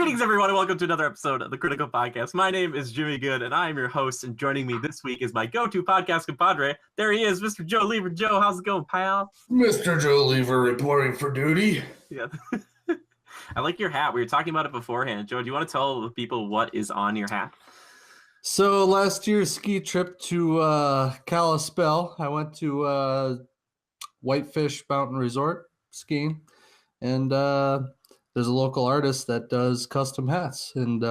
Greetings, everyone, and welcome to another episode of the Critical Podcast. My name is Jimmy Good, and I am your host, and joining me this week is my go-to podcast compadre. There he is, Mr. Joe Lever. Joe, how's it going, pal? Mr. Joe Lever reporting for duty. Yeah. I like your hat. We were talking about it beforehand. Joe, do you want to tell the people what is on your hat? So last year's ski trip to Kalispell, I went to Whitefish Mountain Resort skiing, and there's a local artist that does custom hats, and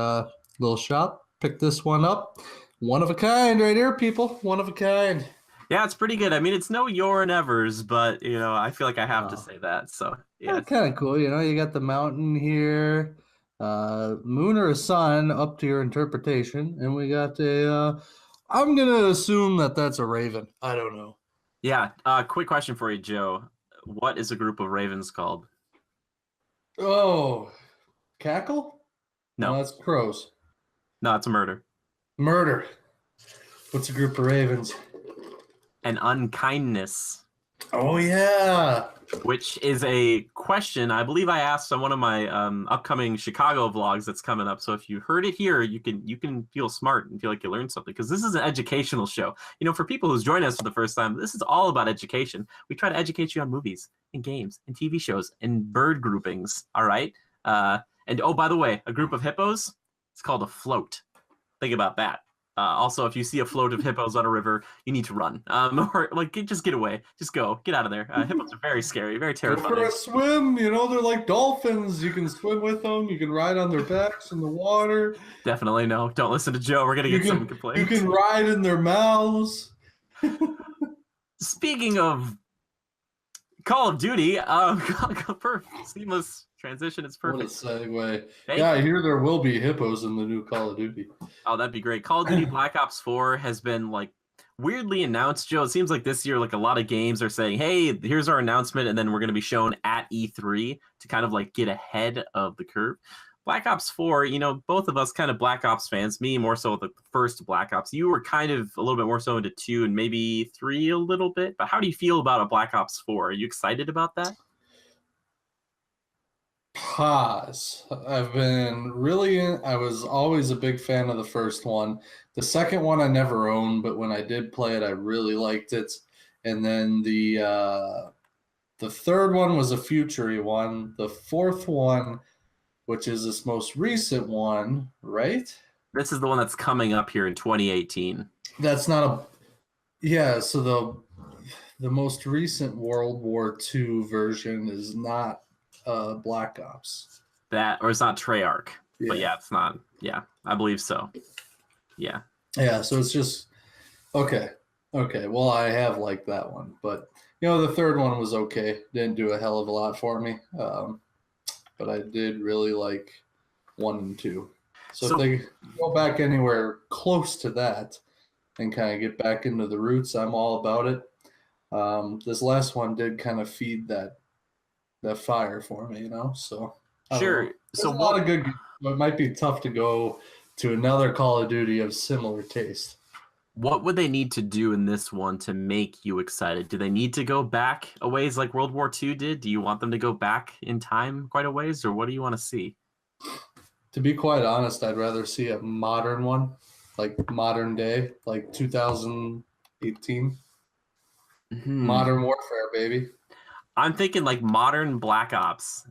little shop. Picked this one up. One of a kind right here, people. One of a kind. Yeah, it's pretty good. I mean, it's no Your and Evers, but, you know, I feel like I have to say that. So, yeah. Kind of cool. You know, you got the mountain here, moon or a sun, up to your interpretation. And we got I'm going to assume that that's a raven. I don't know. Yeah. Quick question for you, Joe. What is a group of ravens called? Oh, cackle? No, that's crows. No, it's a murder. Murder. What's a group of ravens? An unkindness. Oh, yeah. Which is a question I believe I asked on one of my upcoming Chicago vlogs that's coming up. So if you heard it here, you can feel smart and feel like you learned something, because this is an educational show. You know, for people who's joined us for the first time, this is all about education. We try to educate you on movies and games and TV shows and bird groupings. All right. And oh, by the way, a group of hippos, it's called a float. Think about that. Also, if you see a float of hippos on a river, you need to run. Or like, just get away. Just go. Get out of there. Hippos are very scary, very terrifying. Go for a swim. You know, they're like dolphins. You can swim with them. You can ride on their backs in the water. Definitely no. Don't listen to Joe. We're gonna get some complaints. You can ride in their mouths. Speaking of Call of Duty, seamless transition. It's perfect. What a segue. I hear there will be hippos in the new Call of Duty. Oh, that'd be great. Call of Duty Black Ops 4 has been like weirdly announced, Joe. It seems like this year, like a lot of games are saying, hey, here's our announcement, and then we're going to be shown at E3 to kind of like get ahead of the curve. Black Ops 4, you know, both of us kind of Black Ops fans, me more so the first Black Ops. You were kind of a little bit more so into 2 and maybe 3 a little bit. But how do you feel about a Black Ops 4? Are you excited about that? Pause. I was always a big fan of the first one. The second one I never owned, but when I did play it, I really liked it. And then the third one was a future-y one. The fourth one, which is this most recent one, right? This is the one that's coming up here in 2018. That's not a... Yeah, so the most recent World War II version is not Black Ops. Or it's not Treyarch. Yeah. But yeah, it's not. Yeah, I believe so. Yeah. Yeah, so it's just... Okay, well, I have liked that one. But, you know, the third one was okay. Didn't do a hell of a lot for me. But I did really like 1 and 2. So if they go back anywhere close to that and kind of get back into the roots, I'm all about it. This last one did kind of feed that fire for me, you know? So sure. So a lot of good. It might be tough to go to another Call of Duty of similar taste. What would they need to do in this one to make you excited? Do they need to go back a ways like World War II did? Do you want them to go back in time quite a ways, or what do you want to see? To be quite honest, I'd rather see a modern one, like modern day, like 2018. Mm-hmm. Modern Warfare, baby. I'm thinking like modern Black Ops.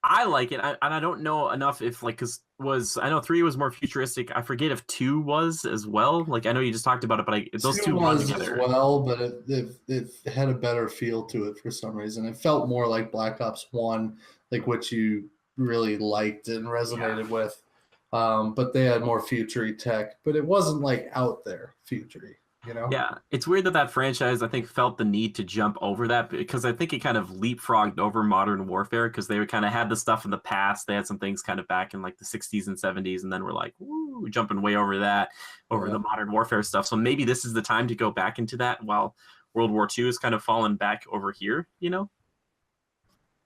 I like it, and I don't know enough if like I know 3 was more futuristic. I forget if 2 was as well. Like I know you just talked about it, but those two was together as well. But it had a better feel to it for some reason. It felt more like Black Ops 1, like what you really liked and resonated with. But they had more future-y tech, but it wasn't like out there future-y. You know? Yeah, it's weird that franchise, I think, felt the need to jump over that, because I think it kind of leapfrogged over Modern Warfare, because they kind of had the stuff in the past. They had some things kind of back in like the 60s and 70s, and then we're like, woo, jumping way over that, the Modern Warfare stuff. So maybe this is the time to go back into that while World War II is kind of fallen back over here, you know?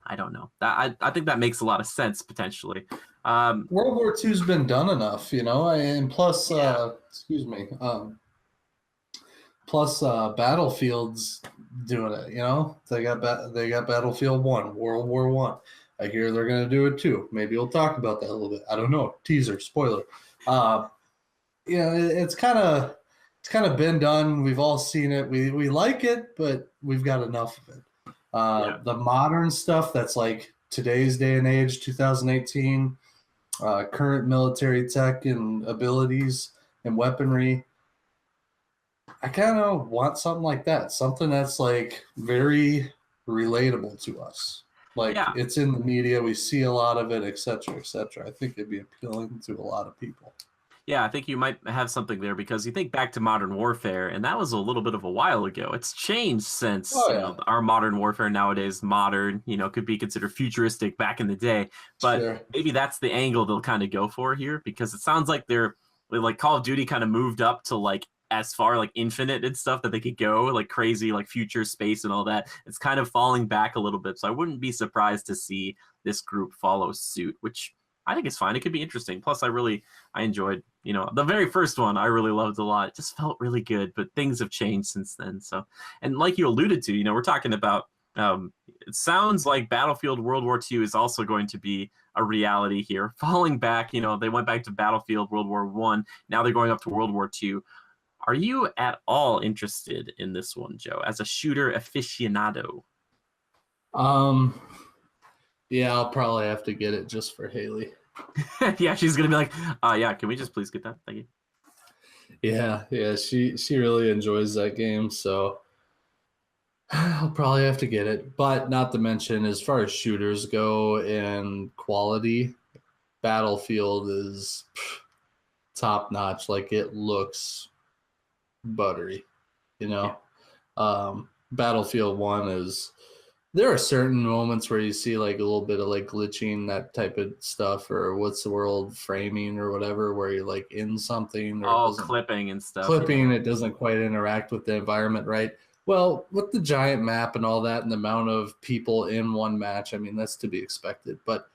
I don't know. I think that makes a lot of sense, potentially. World War II's been done enough, you know? And plus, Plus, Battlefield's doing it. You know, they got Battlefield 1, World War I. I hear they're going to do it too. Maybe we'll talk about that a little bit. I don't know. Teaser, spoiler. It's kind of been done. We've all seen it. We like it, but we've got enough of it. The modern stuff that's like today's day and age, 2018, current military tech and abilities and weaponry. I kind of want something like that, something that's like very relatable to us. Like it's in the media, we see a lot of it, et cetera, et cetera. I think it'd be appealing to a lot of people. Yeah, I think you might have something there because you think back to Modern Warfare, and that was a little bit of a while ago. It's changed since our Modern Warfare nowadays, modern, could be considered futuristic back in the day. But maybe that's the angle they'll kind of go for here, because it sounds like they're like Call of Duty kind of moved up to like as far like infinite and stuff that they could go, like crazy, like future space and all that. It's kind of falling back a little bit. So I wouldn't be surprised to see this group follow suit, which I think it's fine. It could be interesting. Plus, I enjoyed, the very first one I really loved a lot. It just felt really good, but things have changed since then. So, and like you alluded to, we're talking about, it sounds like Battlefield World War II is also going to be a reality here. Falling back, they went back to Battlefield World War I. Now they're going up to World War II. Are you at all interested in this one, Joe, as a shooter aficionado? Yeah, I'll probably have to get it just for Haley. Yeah, she's gonna be like, yeah, can we just please get that? Thank you. Yeah, she really enjoys that game, so I'll probably have to get it. But not to mention, as far as shooters go and quality, Battlefield is top notch. Like, it looks buttery, Battlefield 1 is, there are certain moments where you see like a little bit of like glitching, that type of stuff, or what's the word, framing or whatever, where you're like in something, or clipping and stuff. It doesn't quite interact with the environment, right? Well, with the giant map and all that and the amount of people in one match, I mean, that's to be expected. But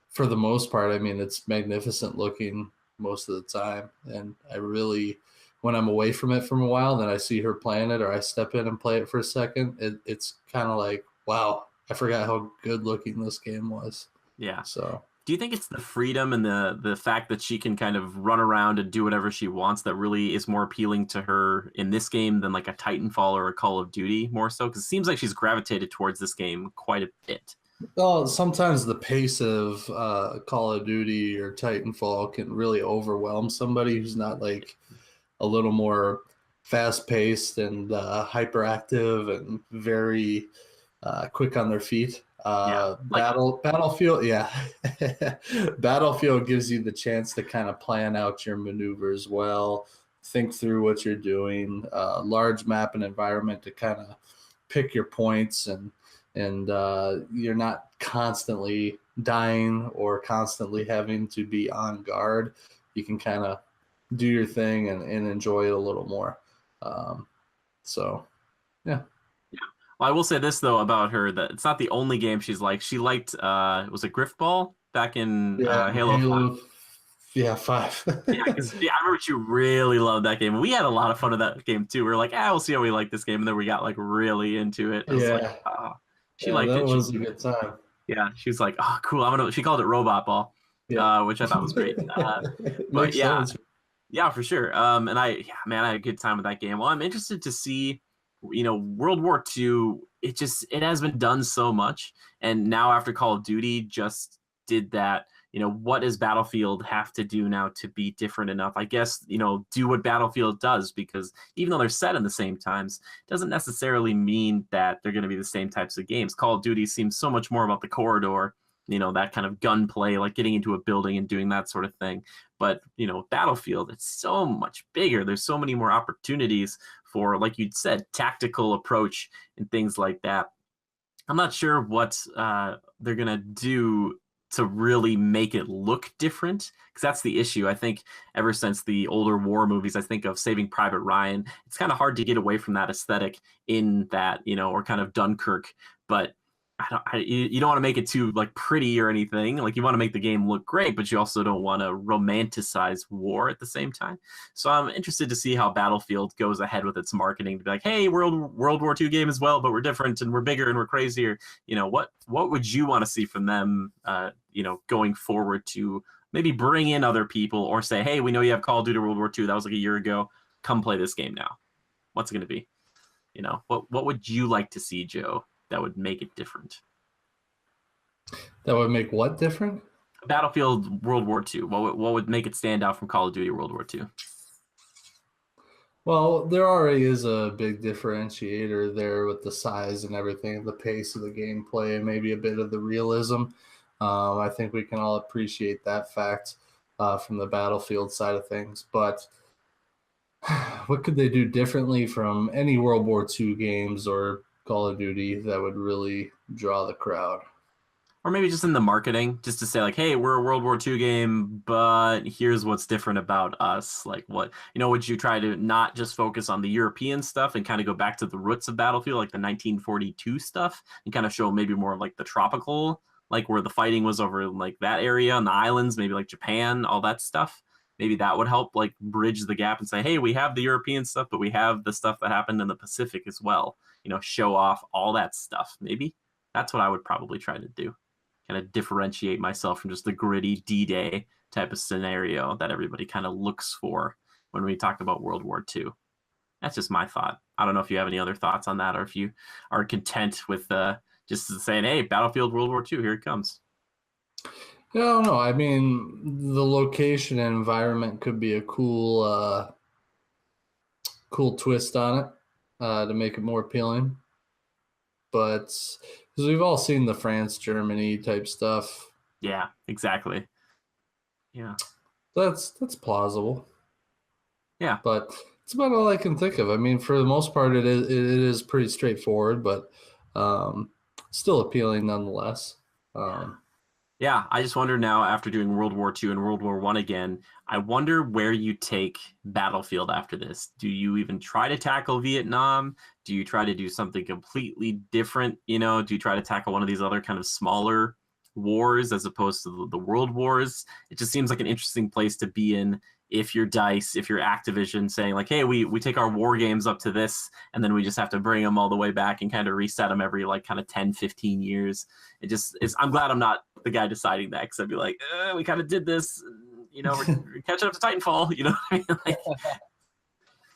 for the most part, I mean, it's magnificent looking most of the time. And I really, when I'm away from it from a while, then I see her playing it, or I step in and play it for a second, it's kind of like, wow, I forgot how good looking this game was. Yeah. So do you think it's the freedom and the fact that she can kind of run around and do whatever she wants that really is more appealing to her in this game than like a Titanfall or a Call of Duty more so? Because it seems like she's gravitated towards this game quite a bit. Well, sometimes the pace of Call of Duty or Titanfall can really overwhelm somebody who's not like a little more fast-paced and hyperactive and very quick on their feet. Battlefield, Battlefield gives you the chance to kind of plan out your maneuvers well, think through what you're doing, large map and environment to kind of pick your points, and you're not constantly dying or constantly having to be on guard. You can kind of do your thing and enjoy it a little more. So, yeah. Well, I will say this though about her, that it's not the only game she's liked. She liked was it Griffball back in Halo 5? Yeah, 5. I remember she really loved that game. We had a lot of fun with that game too. We were like, we'll see how we like this game, and then we got like really into it. She liked it. That was a good time. Yeah, she was like, oh, cool. She called it Robot Ball, which I thought was great. But yeah, for sure. And I had a good time with that game. Well, I'm interested to see, World War II, it has been done so much. And now after Call of Duty just did that, what does Battlefield have to do now to be different enough? I guess, do what Battlefield does, because even though they're set in the same times, it doesn't necessarily mean that they're going to be the same types of games. Call of Duty seems so much more about the corridor, that kind of gunplay, like getting into a building and doing that sort of thing. But, Battlefield, it's so much bigger. There's so many more opportunities for, like you'd said, tactical approach and things like that. I'm not sure what they're going to do to really make it look different, because that's the issue. I think ever since the older war movies, I think of Saving Private Ryan, it's kind of hard to get away from that aesthetic in that, or kind of Dunkirk. But you don't want to make it too like pretty or anything. Like you want to make the game look great, but you also don't want to romanticize war at the same time. So I'm interested to see how Battlefield goes ahead with its marketing to be like, hey, World War II game as well, but we're different and we're bigger and we're crazier. What would you want to see from them? Going forward to maybe bring in other people or say, hey, we know you have Call of Duty World War II. That was like a year ago. Come play this game now. What's it going to be? What would you like to see, Joe, that would make it different? That would make what different? Battlefield World War II. What would make it stand out from Call of Duty World War II? Well, there already is a big differentiator there with the size and everything, the pace of the gameplay, and maybe a bit of the realism. I think we can all appreciate that fact from the Battlefield side of things. But what could they do differently from any World War II games or Call of Duty that would really draw the crowd? Or maybe just in the marketing, just to say like, hey, we're a World War II game, but here's what's different about us. Like would you try to not just focus on the European stuff and kind of go back to the roots of Battlefield, like the 1942 stuff, and kind of show maybe more of like the tropical, like where the fighting was over like that area on the islands, maybe like Japan, all that stuff. Maybe that would help like bridge the gap and say, hey, we have the European stuff, but we have the stuff that happened in the Pacific as well. Show off all that stuff. Maybe that's what I would probably try to do. Kind of differentiate myself from just the gritty D-Day type of scenario that everybody kind of looks for when we talk about World War II. That's just my thought. I don't know if you have any other thoughts on that or if you are content with just saying, hey, Battlefield World War II, here it comes. No. I mean, the location and environment could be a cool twist on it to make it more appealing. But because we've all seen the France, Germany type stuff. Yeah, exactly. Yeah. That's plausible. Yeah. But it's about all I can think of. I mean, for the most part, it is pretty straightforward, but still appealing nonetheless. Yeah, I just wonder now, after doing World War II and World War I again, I wonder where you take Battlefield after this. Do you even try to tackle Vietnam? Do you try to do something completely different? Do you try to tackle one of these other kind of smaller wars as opposed to the world wars? It just seems like an interesting place to be in if you're DICE, if you're Activision, saying like, hey, we take our war games up to this, and then we just have to bring them all the way back and kind of reset them every like kind of 10, 15 years. I'm glad I'm not the guy deciding that, because I'd be like, we kind of did this, we're catching up to Titanfall, you know what I mean? Like,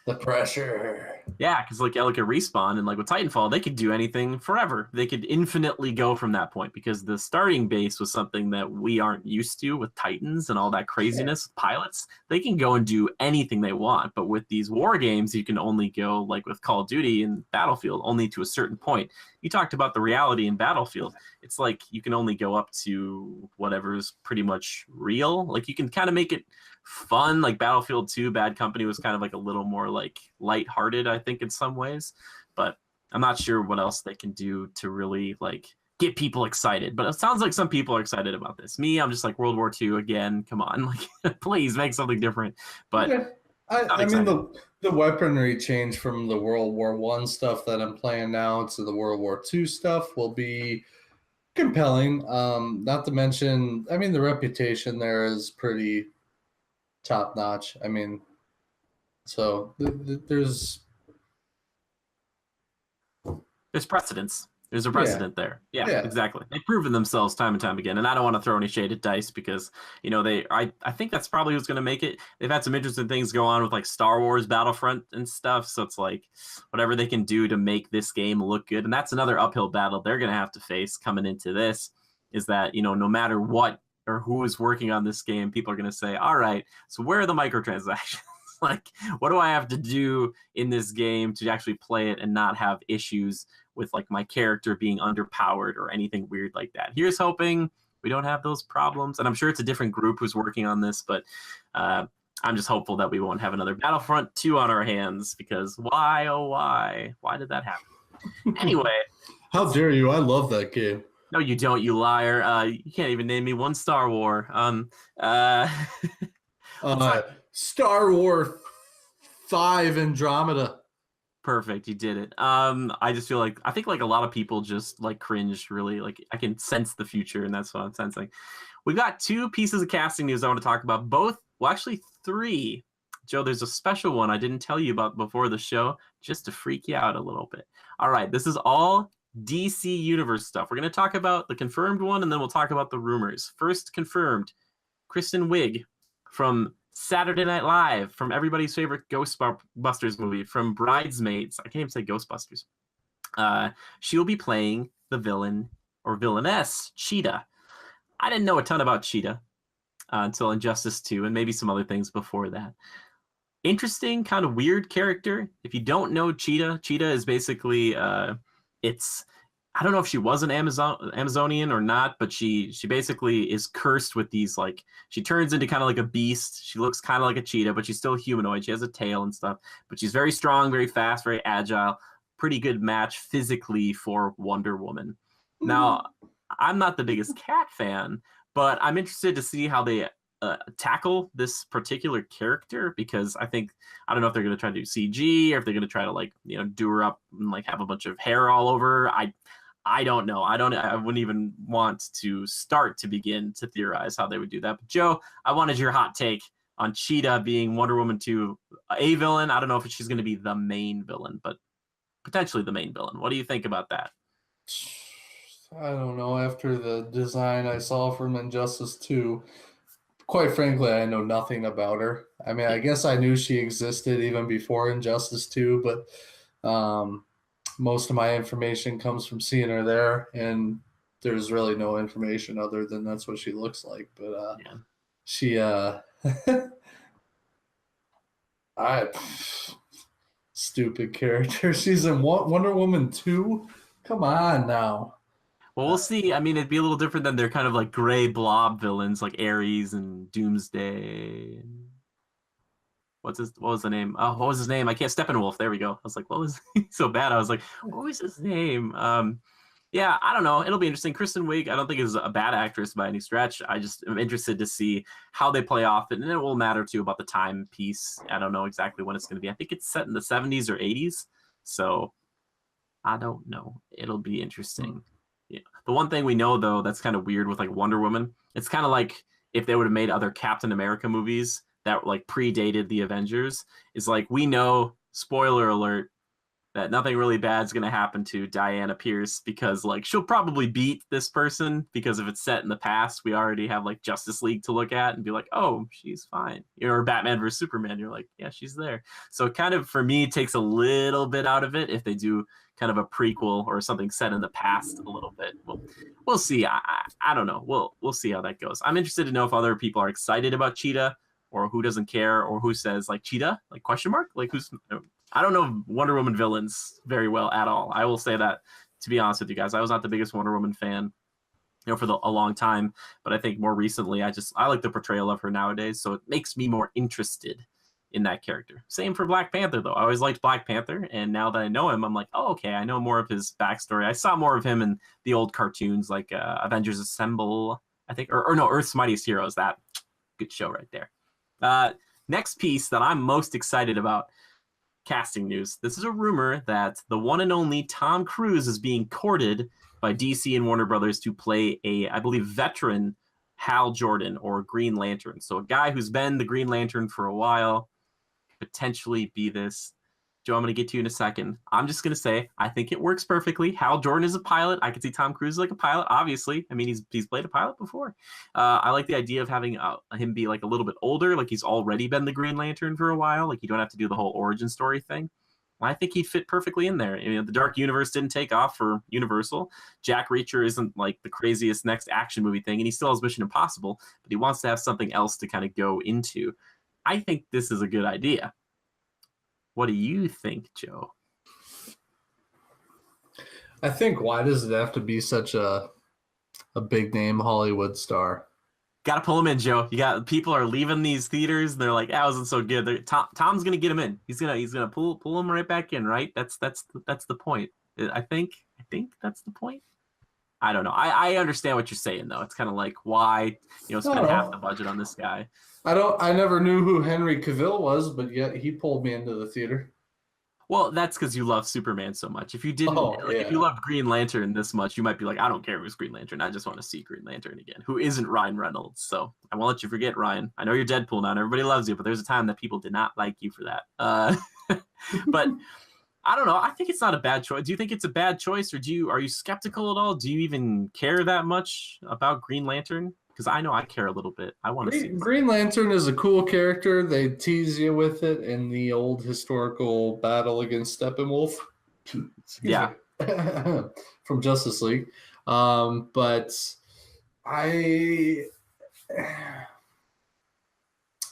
the pressure. Yeah, because look at Respawn, and like with Titanfall, they could do anything forever. They could infinitely go from that point, because the starting base was something that we aren't used to with Titans and all that craziness with pilots. They can go and do anything they want, but with these war games, you can only go, like with Call of Duty and Battlefield, only to a certain point. You talked about the reality in Battlefield. It's like you can only go up to whatever's pretty much real. Like you can kind of make it fun, like Battlefield 2 Bad Company was kind of like a little more like lighthearted, I think, in some ways, but I'm not sure what else they can do to really like get people excited. But it sounds like some people are excited about this. Me, I'm just like, World War II again, come on, like please make something different. But yeah. I mean, the weaponry change from the World War I stuff that I'm playing now to the World War II stuff will be compelling. Not to mention, I mean, the reputation there is pretty top notch. I mean, so there's precedence. There's a precedent there. Yeah, exactly. They've proven themselves time and time again. And I don't want to throw any shade at DICE because, I think that's probably who's going to make it. They've had some interesting things go on with like Star Wars Battlefront and stuff. So it's like whatever they can do to make this game look good. And that's another uphill battle they're going to have to face coming into this, is that, no matter what or who is working on this game, people are going to say, all right, so where are the microtransactions? Like, what do I have to do in this game to actually play it and not have issues with like my character being underpowered or anything weird like that? Here's hoping we don't have those problems. And I'm sure it's a different group who's working on this, but I'm just hopeful that we won't have another Battlefront 2 on our hands, because why, oh why? Why did that happen? Anyway. How dare you? I love that game. No, you don't, you liar. You can't even name me one Star War. Star Wars 5 Andromeda. Perfect, you did it. I just feel like I think like a lot of people just like cringe really. Like I can sense the future, and that's what I'm sensing. We've got two pieces of casting news I want to talk about. Both, well, actually three. Joe, there's a special one I didn't tell you about before the show, just to freak you out a little bit. All right, this is all DC Universe stuff. We're going to talk about the confirmed one, and then we'll talk about the rumors. First confirmed, Kristen Wiig from Saturday Night Live, from everybody's favorite Ghostbusters movie, from Bridesmaids. I can't even say Ghostbusters. She'll be playing the villain or villainess, Cheetah. I didn't know a ton about Cheetah until Injustice 2 and maybe some other things before that. Interesting, kind of weird character. If you don't know Cheetah, Cheetah is basically I don't know if she was an Amazonian or not, but she basically is cursed with these, like, she turns into kind of like a beast. She looks kind of like a cheetah, but she's still humanoid. She has a tail and stuff, but she's very strong, very fast, very agile. Pretty good match physically for Wonder Woman. Now, I'm not the biggest cat fan, but I'm interested to see how they tackle this particular character, because I don't know if they're going to try to do CG or if they're going to try to, like, you know, do her up and like have a bunch of hair all over. I don't know. I wouldn't even want to start to begin to theorize how they would do that. But Joe, I wanted your hot take on Cheetah being Wonder Woman 2 a villain. I don't know if she's going to be the main villain, but potentially the main villain. What do you think about that? I don't know. After the design I saw from Injustice 2, quite frankly, I know nothing about her. I mean, I guess I knew she existed even before Injustice 2, but most of my information comes from seeing her there, and there's really no information other than that's what she looks like. But she stupid character. She's in Wonder Woman 2. Come on now. Well, we'll see. I mean, it'd be a little different than they're kind of like gray blob villains like Ares and Doomsday. What was the name? Oh, what was his name? I can't. Steppenwolf. There we go. I was like, what was he so bad? I was like, what was his name? Yeah, I don't know. It'll be interesting. Kristen Wiig, I don't think is a bad actress by any stretch. I just am interested to see how they play off it, and it will matter too about the time piece. I don't know exactly when it's going to be. I think it's set in the 70s or 80s, so I don't know. It'll be interesting. Yeah. The one thing we know though that's kind of weird with like Wonder Woman, it's kind of like if they would have made other Captain America movies that like predated the Avengers, is like, we know, spoiler alert, that nothing really bad is going to happen to Diana Pierce, because like she'll probably beat this person, because if it's set in the past, we already have like Justice League to look at and be like, oh, she's fine. Or Batman versus Superman, you're like, yeah, she's there. So it kind of, for me, takes a little bit out of it if they do kind of a prequel or something set in the past a little bit. We'll see. I don't know. We'll see how that goes. I'm interested to know if other people are excited about Cheetah, or who doesn't care, or who says like Cheetah, like question mark, like who's. I don't know Wonder Woman villains very well at all. I will say that, to be honest with you guys. I was not the biggest Wonder Woman fan, for a long time, but I think more recently I like the portrayal of her nowadays, so it makes me more interested in that character. Same for Black Panther though. I always liked Black Panther, and now that I know him, I'm like, oh, okay, I know more of his backstory. I saw more of him in the old cartoons like Avengers Assemble, I think, or no, Earth's Mightiest Heroes. That good show right there. Next piece that I'm most excited about, casting news. This is a rumor that the one and only Tom Cruise is being courted by DC and Warner Brothers to play I believe, veteran Hal Jordan, or Green Lantern. So a guy who's been the Green Lantern for a while, potentially be this. Joe, I'm going to get to you in a second. I'm just going to say, I think it works perfectly. Hal Jordan is a pilot. I could see Tom Cruise like a pilot, obviously. I mean, he's played a pilot before. I like the idea of having him be like a little bit older, like he's already been the Green Lantern for a while. Like you don't have to do the whole origin story thing. I think he'd fit perfectly in there. You know, the Dark Universe didn't take off for Universal. Jack Reacher isn't like the craziest next action movie thing, and he still has Mission Impossible, but he wants to have something else to kind of go into. I think this is a good idea. What do you think, Joe? I think, why does it have to be such a big name Hollywood star? Got to pull him in, Joe. People are leaving these theaters, and they're like, "That wasn't so good." Tom's gonna get him in. He's gonna pull him right back in, right? That's the point. I think that's the point. I don't know. I understand what you're saying though. It's kind of like, why spend half the budget on this guy? I never knew who Henry Cavill was, but yet he pulled me into the theater. Well, that's because you love Superman so much. If you didn't, Oh like, if you yeah. loved Green Lantern this much, you might be like, I don't care who's Green Lantern. I just want to see Green Lantern again, who isn't Ryan Reynolds. So I won't let you forget, Ryan. I know you're Deadpool now and everybody loves you, but there's a time that people did not like you for that. But I don't know. I think it's not a bad choice. Do you think it's a bad choice, or are you skeptical at all? Do you even care that much about Green Lantern? Because I know I care a little bit. I want to see this. Green Lantern is a cool character. They tease you with it in the old historical battle against Steppenwolf. Excuse Yeah. me. From Justice League. But I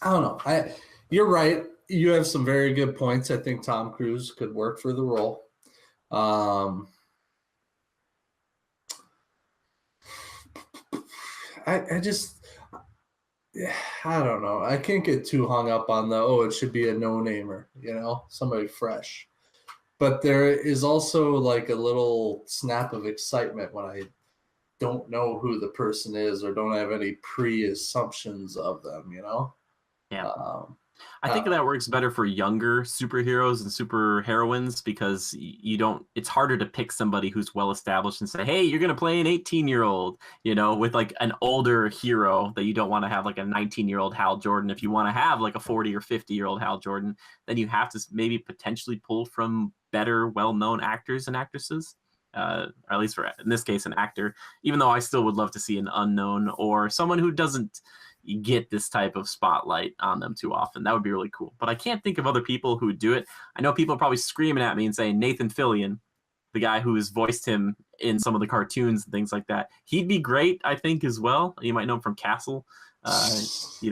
don't know. You're right. You have some very good points. I think Tom Cruise could work for the role. I just I don't know. I can't get too hung up on it should be a no-namer, somebody fresh. But there is also like a little snap of excitement when I don't know who the person is or don't have any pre-assumptions of them, Yeah. I Uh, think that works better for younger superheroes and superheroines because it's harder to pick somebody who's well established and say, hey, you're going to play an 18-year-old, with like an older hero that you don't want to have like a 19-year-old Hal Jordan. If you want to have like a 40 or 50-year-old Hal Jordan, then you have to maybe potentially pull from better, well-known actors and actresses. Or at least for, in this case, an actor, even though I still would love to see an unknown or someone who doesn't get this type of spotlight on them too often. That would be really cool. But I can't think of other people who would do it. I know people are probably screaming at me and saying Nathan Fillion, the guy who has voiced him in some of the cartoons and things like that. He'd be great, I think, as well. You might know him from Castle. He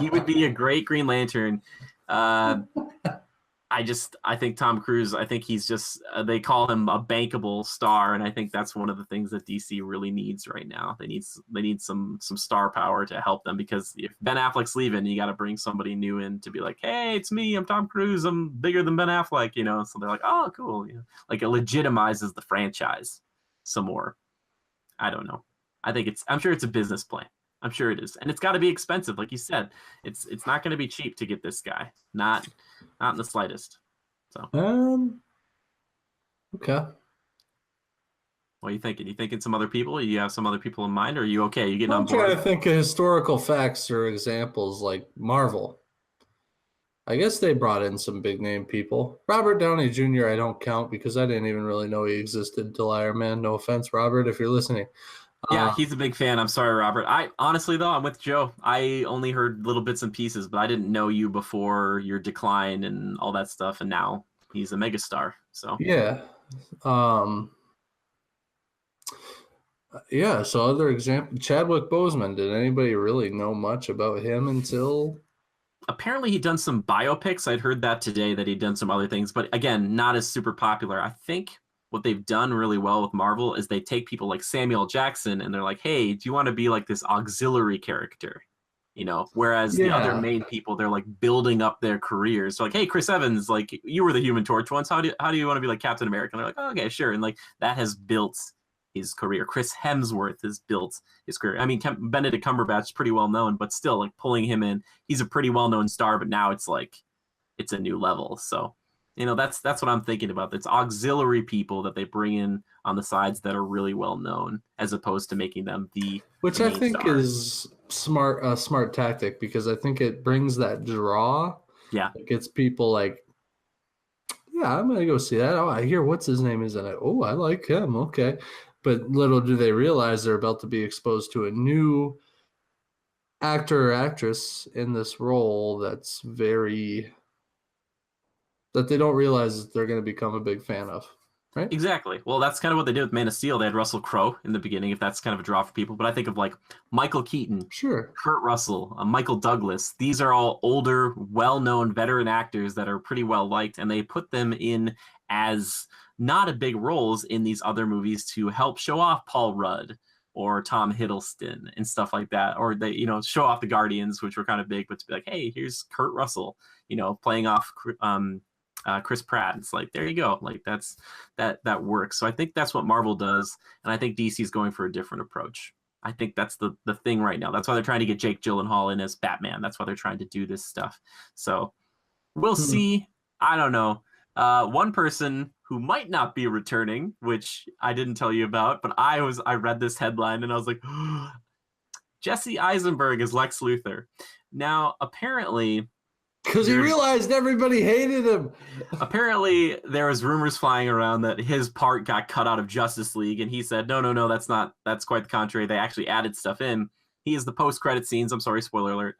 would be a great Green Lantern. I think Tom Cruise, I think he's just, they call him a bankable star. And I think that's one of the things that DC really needs right now. They need some star power to help them, because if Ben Affleck's leaving, you got to bring somebody new in to be like, hey, it's me. I'm Tom Cruise. I'm bigger than Ben Affleck, So they're like, oh, cool. Like it legitimizes the franchise some more. I don't know. I'm sure it's a business plan. I'm sure it is. And it's got to be expensive. Like you said, it's not going to be cheap to get this guy. Not in the slightest. So, okay. what are you thinking? You thinking some other people? You have some other people in mind, or are you okay? You getting on I'm board? trying to think of historical facts or examples like Marvel. I guess they brought in some big name people. Robert Downey Jr. I don't count because I didn't even really know he existed until Iron Man. No offense, Robert, if you're listening. Yeah, he's a big fan. I'm sorry, Robert. I honestly, though, I'm with Joe. I only heard little bits and pieces, but I didn't know you before your decline and all that stuff. And now he's a megastar. So yeah. Yeah, so other example, Chadwick Boseman. Did anybody really know much about him until? Apparently he'd done some biopics. I'd heard that today, that he'd done some other things, but again, not as super popular. I think what they've done really well with Marvel is they take people like Samuel Jackson and they're like, hey, do you want to be like this auxiliary character? Whereas the other main people, they're like building up their careers. So like, hey, Chris Evans, like you were the Human Torch once. How do you want to be like Captain America? And they're like, oh, okay, sure. And like that has built his career. Chris Hemsworth has built his career. I mean, Benedict Cumberbatch is pretty well known, but still, like pulling him in, he's a pretty well known star. But now it's like it's a new level. So that's what I'm thinking about. It's auxiliary people that they bring in on the sides that are really well known, as opposed to making them which the I main think star. is smart tactic, because I think it brings that draw. Yeah, it gets people like, yeah, I'm gonna go see that. Oh, I hear what's his name is in it. Oh, I like him. Okay, but little do they realize they're about to be exposed to a new actor or actress in this role that they don't realize they're going to become a big fan of, right? exactly. Well, that's kind of what they did with Man of Steel. They had Russell Crowe in the beginning, if that's kind of a draw for people. But I think of like Michael Keaton, Sure, Kurt Russell, Michael Douglas. These are all older, well-known veteran actors that are pretty well liked, and they put them in as not a big roles in these other movies to help show off Paul Rudd or Tom Hiddleston and stuff like that, or they show off the Guardians, which were kind of big, but to be like, hey, here's Kurt Russell, playing off Chris Pratt. It's like, there you go, like that works. So I think that's what Marvel does, and I think DC is going for a different approach. I think that's the thing right now. That's why they're trying to get Jake Gyllenhaal in as Batman. That's why they're trying to do this stuff. So we'll see. I don't know. One person who might not be returning, which I didn't tell you about, but I read this headline and I was like, Jesse Eisenberg is Lex Luthor. Now, apparently, because he realized everybody hated him. Apparently, there was rumors flying around that his part got cut out of Justice League, and he said, no, that's quite the contrary. They actually added stuff in. He is the post-credit scenes. I'm sorry, spoiler alert.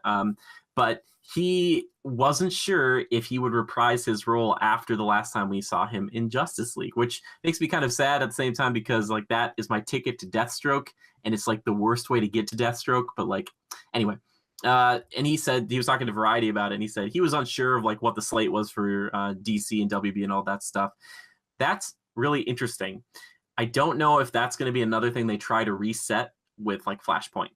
But he wasn't sure if he would reprise his role after the last time we saw him in Justice League, which makes me kind of sad at the same time because like that is my ticket to Deathstroke, and it's like the worst way to get to Deathstroke. But like, anyway. And he said he was talking to Variety about it, and he said he was unsure of like what the slate was for DC and WB and all that stuff. That's really interesting. I don't know if that's going to be another thing they try to reset with like Flashpoint.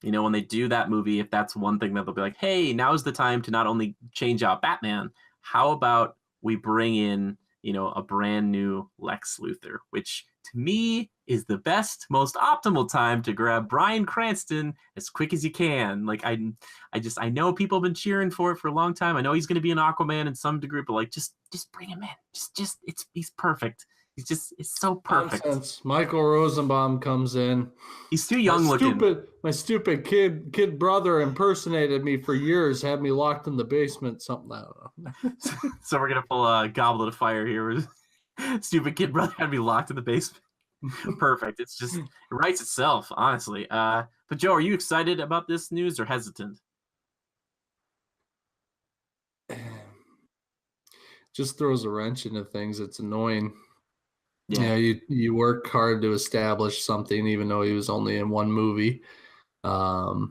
You know, when they do that movie, if that's one thing that they'll be like, hey, now's the time to not only change out Batman, how about we bring in, you know, a brand new Lex Luthor, which to me is the best, most optimal time to grab Bryan Cranston as quick as you can. Like I know people have been cheering for it for a long time. I know he's going to be an Aquaman in some degree, but like just bring him in. He's perfect. It's so perfect. Nonsense. Michael Rosenbaum comes in. He's too young looking. My stupid kid brother impersonated me for years, had me locked in the basement. Something I don't know. So we're gonna pull a Goblet of Fire here. Stupid kid brother had me locked in the basement. Perfect. It writes itself, honestly. But Joe, are you excited about this news or hesitant? Just throws a wrench into things. It's annoying. Yeah, you work hard to establish something, even though he was only in one movie. Well,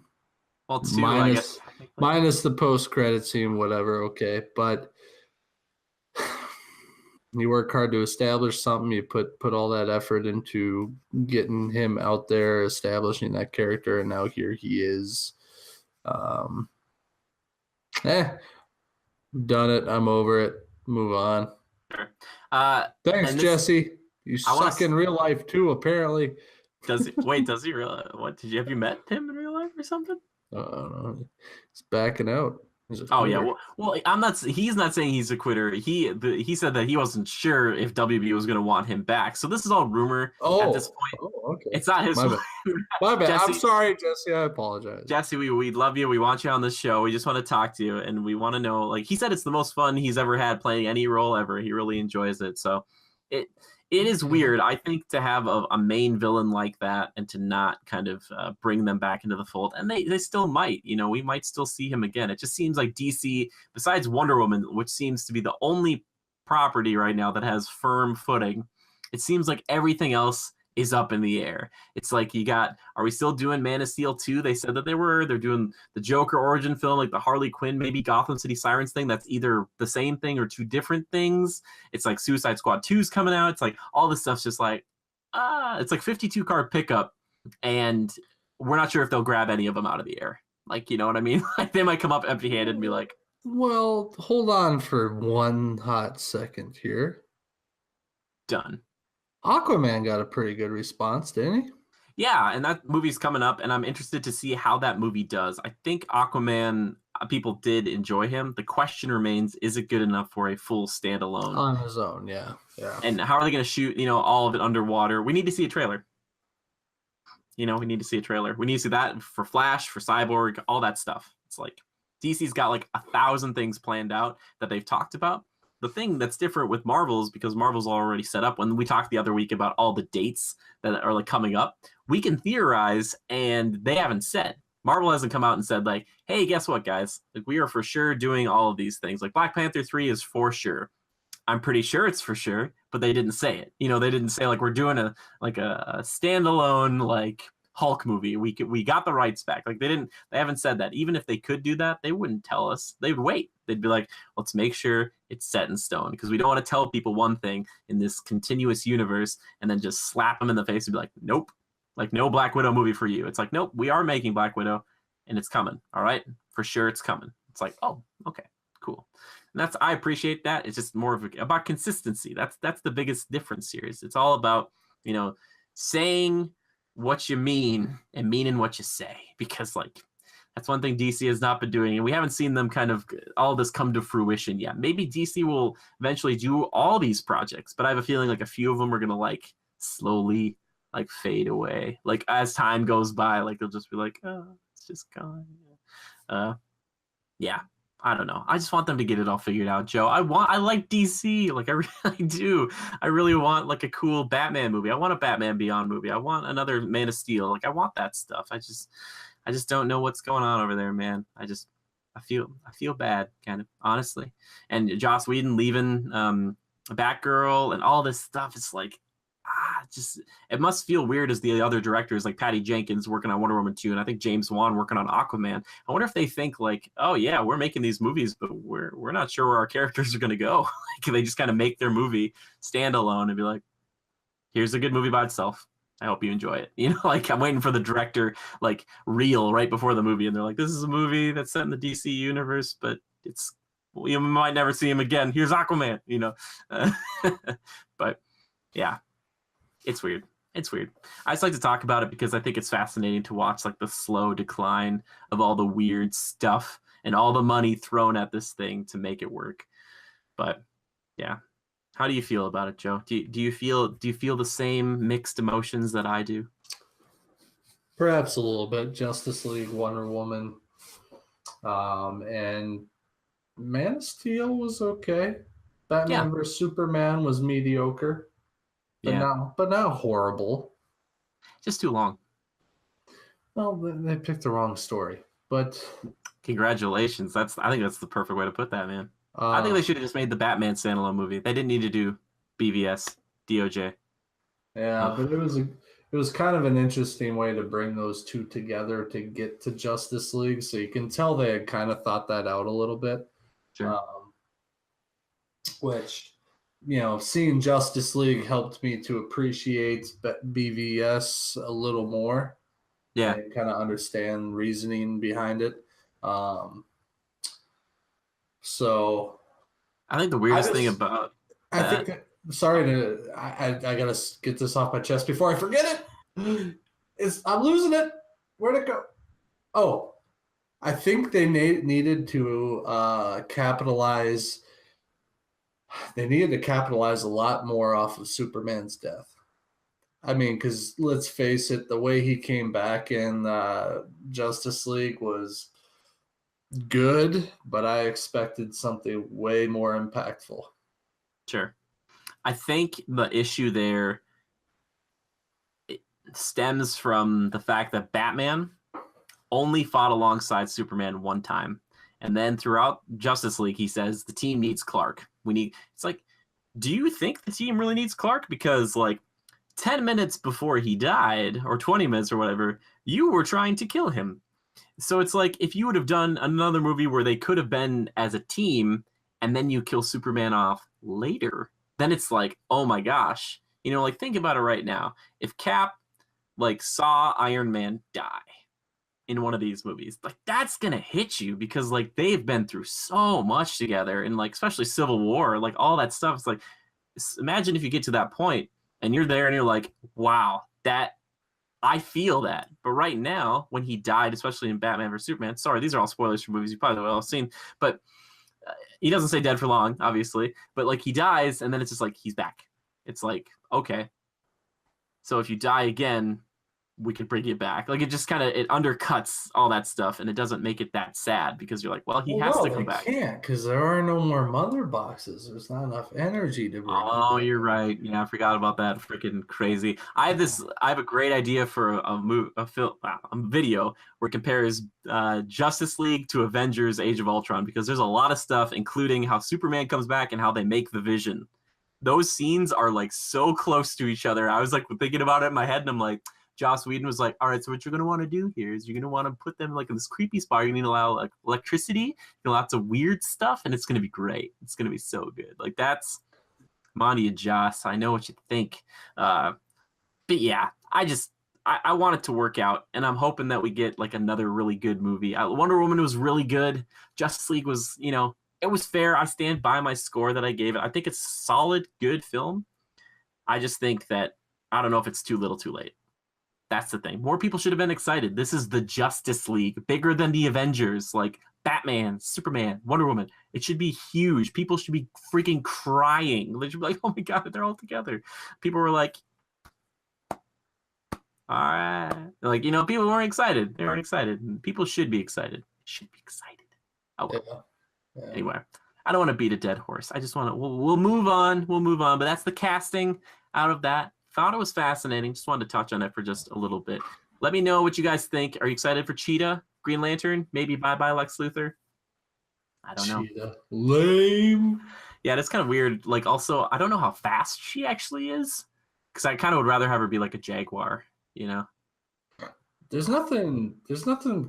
two, minus the post-credit scene, whatever. Okay, but you work hard to establish something. You put all that effort into getting him out there, establishing that character, and now here he is. Done it. I'm over it. Move on. Sure. Thanks, Jesse. You suck in real life too, apparently. Does he really? What have you met him in real life or something? I don't know. He's backing out. Oh yeah, well, I'm not. He's not saying he's a quitter. He said that he wasn't sure if WB was going to want him back. So this is all rumor at this point. Oh, okay. It's not his. My bad. Jesse, I'm sorry, Jesse. I apologize. Jesse, we love you. We want you on this show. We just want to talk to you, and we want to know. Like he said, it's the most fun he's ever had playing any role ever. He really enjoys it. So it is weird, I think, to have a main villain like that and to not kind of bring them back into the fold. And they still might, you know, we might still see him again. It just seems like DC, besides Wonder Woman, which seems to be the only property right now that has firm footing, it seems like everything else is up in the air. It's like are we still doing Man of Steel 2? They said that they're doing the Joker origin film, like the Harley Quinn, maybe Gotham City Sirens thing. That's either the same thing or two different things. It's like Suicide Squad 2's coming out. It's like all this stuff's just like, it's like 52 card pickup. And we're not sure if they'll grab any of them out of the air. Like, you know what I mean? Like they might come up empty handed and be like, well, hold on for one hot second here. Done. Aquaman got a pretty good response, didn't he? Yeah, and that movie's coming up, and I'm interested to see how that movie does. I think Aquaman, people did enjoy him. The question remains, is it good enough for a full standalone? On his own, yeah. And how are they going to shoot, you know, all of it underwater? We need to see a trailer. You know, we need to see a trailer. We need to see that for Flash, for Cyborg, all that stuff. It's like DC's got like 1,000 things planned out that they've talked about. The thing that's different with Marvel is because Marvel's already set up. When we talked the other week about all the dates that are like coming up, we can theorize, and they haven't said. Marvel hasn't come out and said like, hey, guess what, guys? Like we are for sure doing all of these things. Like Black Panther 3 is for sure. I'm pretty sure it's for sure, but they didn't say it. You know, they didn't say like we're doing a standalone like Hulk movie. We got the rights back. Like they haven't said that. Even if they could do that, they wouldn't tell us. They'd wait. They'd be like, let's make sure it's set in stone, because we don't want to tell people one thing in this continuous universe and then just slap them in the face and be like, nope, like no Black Widow movie for you. It's like, nope, we are making Black Widow and it's coming. All right. For sure. It's coming. It's like, oh, okay, cool. And I appreciate that. It's just more about consistency. That's the biggest difference here. It's all about, you know, saying what you mean and meaning what you say, because like That's one thing DC has not been doing, and we haven't seen them kind of all this come to fruition yet. Maybe DC will eventually do all these projects, but I have a feeling like a few of them are gonna like slowly like fade away. Like as time goes by, like they'll just be like, oh, it's just gone. Yeah. I don't know. I just want them to get it all figured out, Joe. I like DC. Like I really do. I really want like a cool Batman movie. I want a Batman Beyond movie. I want another Man of Steel. Like I want that stuff. I just don't know what's going on over there, man. I feel bad, kind of, honestly. And Joss Whedon leaving Batgirl and all this stuff. It's like, just it must feel weird as the other directors like Patty Jenkins working on Wonder Woman 2, and I think James Wan working on Aquaman. I wonder if they think like, oh yeah, we're making these movies, but we're not sure where our characters are going to go. Like they just kind of make their movie standalone and be like, here's a good movie by itself. I hope you enjoy it. You know, like I'm waiting for the director like reel right before the movie, and they're like, this is a movie that's set in the DC universe, but it's you might never see him again. Here's Aquaman. You know, but yeah. It's weird. It's weird. I just like to talk about it because I think it's fascinating to watch like the slow decline of all the weird stuff and all the money thrown at this thing to make it work. But yeah, how do you feel about it, Joe? Do you feel the same mixed emotions that I do? Perhaps a little bit. Justice League, Wonder Woman, and Man of Steel was okay. Batman vs Superman was mediocre. But not horrible. Just too long. Well, they picked the wrong story. But congratulations. I think that's the perfect way to put that, man. I think they should have just made the Batman standalone movie. They didn't need to do BVS, DOJ. Yeah, but it was kind of an interesting way to bring those two together to get to Justice League. So you can tell they had kind of thought that out a little bit. Sure. Which, you know, seeing Justice League helped me to appreciate BVS a little more. Yeah. And kind of understand reasoning behind it. So I think the weirdest thing about I gotta get this off my chest before I forget it. I'm losing it. Where'd it go? Oh, I think they needed to capitalize. They needed to capitalize a lot more off of Superman's death. I mean, because let's face it, the way he came back in Justice League was good, but I expected something way more impactful. Sure. I think the issue there stems from the fact that Batman only fought alongside Superman one time. And then throughout Justice League, he says the team needs Clark. It's like, do you think the team really needs Clark? Because like 10 minutes before he died, or 20 minutes or whatever, you were trying to kill him. So it's like if you would have done another movie where they could have been as a team and then you kill Superman off later, then it's like, oh my gosh. You know, like think about it right now. If Cap like saw Iron Man die in one of these movies, like that's gonna hit you because like they've been through so much together, and like especially Civil War, like all that stuff. It's like, imagine if you get to that point and you're there and you're like, wow, that I feel that. But right now, when he died, especially in Batman vs Superman, sorry, these are all spoilers for movies you probably will have seen, but he doesn't stay dead for long, obviously. But like he dies, and then it's just like he's back. It's like, okay, so if you die again, we could bring you back. Like it just kind of it undercuts all that stuff, and it doesn't make it that sad because you're like, well, he has to come back. Can't because there are no more mother boxes. There's not enough energy to bring. Oh, you're right. Yeah, I forgot about that. Freaking crazy. I have a great idea for a video where it compares Justice League to Avengers: Age of Ultron, because there's a lot of stuff, including how Superman comes back and how they make the Vision. Those scenes are like so close to each other. I was like thinking about it in my head, and I'm like, Joss Whedon was like, all right, so what you're going to want to do here is you're going to want to put them like in this creepy spot. You're going to allow like electricity, lots of weird stuff, and it's going to be great. It's going to be so good. Like that's Monty and Joss. I know what you think. But yeah, I want it to work out, and I'm hoping that we get like another really good movie. Wonder Woman was really good. Justice League was, you know, it was fair. I stand by my score that I gave it. I think it's a solid, good film. I just think that I don't know if it's too little too late. That's the thing. More people should have been excited. This is the Justice League, bigger than the Avengers, like Batman, Superman, Wonder Woman. It should be huge. People should be freaking crying. They should be like, oh my God, they're all together. People were like, all right. Like, people weren't excited. They weren't excited. And people should be excited. Should be excited. Oh, well. Yeah. Anyway, I don't want to beat a dead horse. I just want to, we'll move on. We'll move on. But that's the casting out of that. Thought it was fascinating. Just wanted to touch on it for just a little bit. Let me know what you guys think. Are you excited for Cheetah, Green Lantern, maybe bye-bye Lex Luthor? I don't know. Cheetah. Lame. Yeah, that's kind of weird. Like, also, I don't know how fast she actually is. Because I kind of would rather have her be like a Jaguar, There's nothing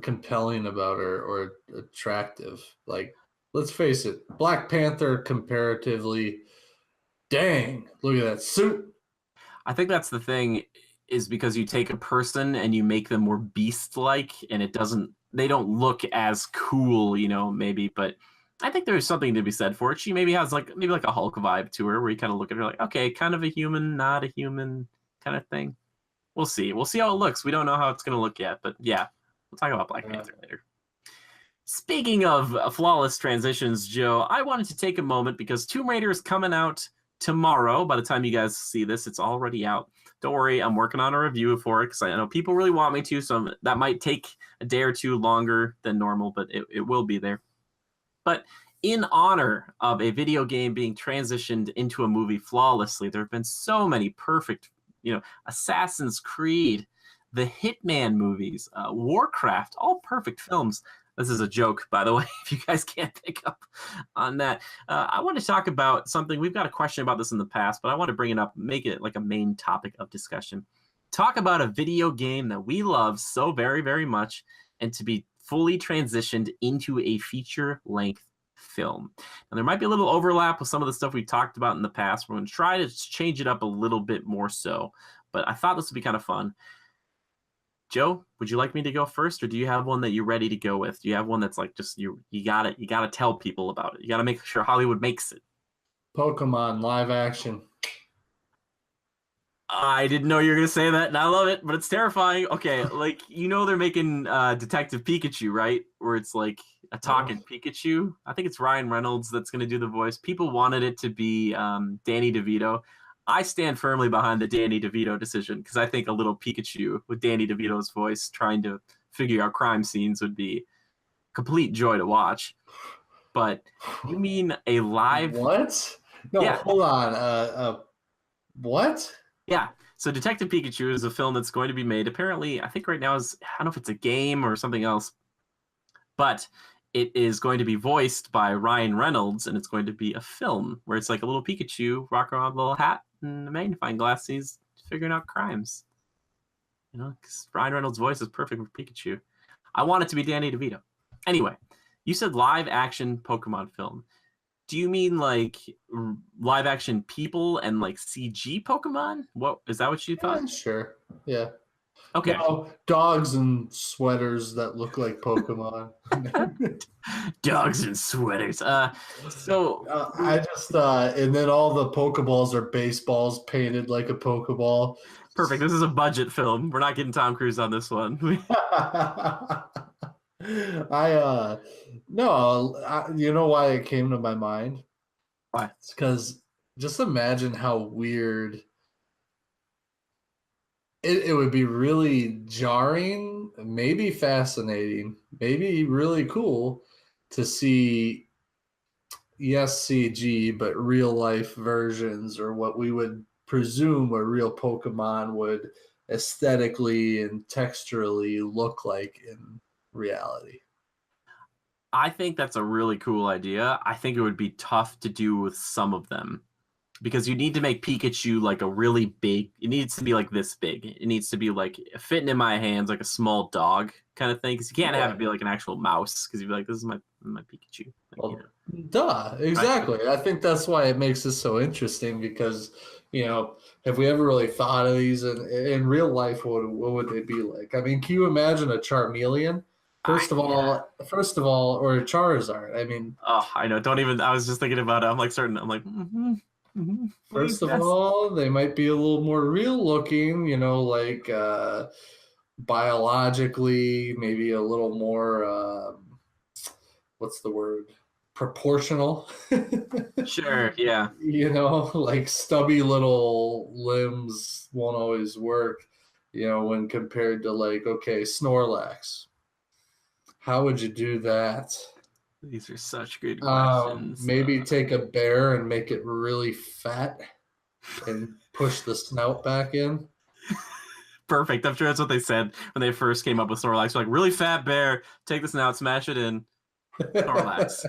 compelling about her or attractive. Like, let's face it, Black Panther comparatively, dang, look at that suit. I think that's the thing, is because you take a person and you make them more beast-like, and they don't look as cool, maybe, but I think there's something to be said for it. She maybe has like a Hulk vibe to her, where you kind of look at her like, okay, kind of a human, not a human kind of thing. We'll see. We'll see how it looks. We don't know how it's going to look yet, but yeah, we'll talk about Black Panther later. Speaking of flawless transitions, Joe, I wanted to take a moment because Tomb Raider is coming out tomorrow. By the time you guys see this, it's already out. Don't worry, I'm working on a review for it because I know people really want me to, so that might take a day or two longer than normal, but it will be there. But in honor of a video game being transitioned into a movie flawlessly, there have been so many perfect, Assassin's Creed, the Hitman movies, Warcraft, all perfect films. This is a joke, by the way, if you guys can't pick up on that. I want to talk about something. We've got a question about this in the past, but I want to bring it up, make it like a main topic of discussion. Talk about a video game that we love so very, very much and to be fully transitioned into a feature-length film. And there might be a little overlap with some of the stuff we talked about in the past. We're going to try to change it up a little bit more so, but I thought this would be kind of fun. Joe, would you like me to go first, or do you have one that you're ready to go with? Do you have one that's like just you gotta tell people about it? You gotta make sure Hollywood makes it. Pokemon live action. I didn't know you were gonna say that, and I love it, but it's terrifying. Okay, like they're making Detective Pikachu, right? Where it's like a talking Pikachu. I think it's Ryan Reynolds that's gonna do the voice. People wanted it to be Danny DeVito. I stand firmly behind the Danny DeVito decision because I think a little Pikachu with Danny DeVito's voice trying to figure out crime scenes would be complete joy to watch. But you mean a live... What? No, yeah. Hold on. What? Yeah. So Detective Pikachu is a film that's going to be made. Apparently, I think right now I don't know if it's a game or something else, but it is going to be voiced by Ryan Reynolds, and it's going to be a film where it's like a little Pikachu rocking around with a little hat and a magnifying glass, and he's figuring out crimes. Because Ryan Reynolds' voice is perfect for Pikachu. I want it to be Danny DeVito. Anyway, you said live action Pokemon film. Do you mean like live action people and like CG Pokemon? What is that what you thought? Yeah, sure. Yeah. Okay. No, dogs and sweaters that look like Pokemon. Dogs and sweaters. I just and then all the Pokeballs are baseballs painted like a Pokeball. Perfect. This is a budget film. We're not getting Tom Cruise on this one. You know why it came to my mind? Why? It's because just imagine how weird it would be. Really jarring, maybe fascinating, maybe really cool to see, yes, CG, but real life versions, or what we would presume a real Pokemon would aesthetically and texturally look like in reality. I think that's a really cool idea. I think it would be tough to do with some of them because you need to make Pikachu like a really big, it needs to be like this big. It needs to be like fitting in my hands like a small dog kind of thing, because you can't have it be like an actual mouse, because you'd be like, this is my Pikachu. Like, well, duh, exactly. Right? I think that's why it makes this so interesting, because have we ever really thought of these in real life? What would they be like? I mean, can you imagine a Charmeleon? First of all, or a Charizard. I mean, oh, I know. Don't even. I was just thinking about it. I'm like, First of all, they might be a little more real looking, like biologically, maybe a little more, what's the word? Proportional. Sure, yeah. Like stubby little limbs won't always work, when compared to like, okay, Snorlax. How would you do that? These are such good questions. Maybe take a bear and make it really fat and push the snout back in. Perfect. I'm sure that's what they said when they first came up with Snorlax. Like, really fat bear, take this snout, smash it in. Snorlax.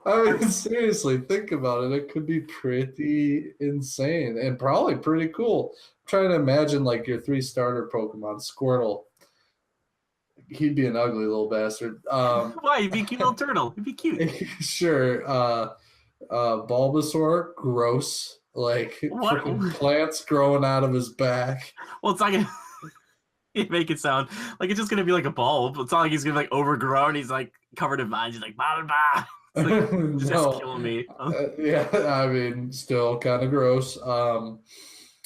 I mean, seriously, think about it. It could be pretty insane and probably pretty cool. I'm trying to imagine like your 3 starter Pokemon, Squirtle. He'd be an ugly little bastard. Why? He'd be a cute little turtle. He'd be cute. Sure. Bulbasaur, gross. Like freaking plants growing out of his back. Well, it's not gonna make it sound like it's just gonna be like a bulb. It's not like he's gonna be like overgrown. He's like covered in vines. He's like bah bah bah. It's like, just killing me. Yeah, I mean, still kind of gross.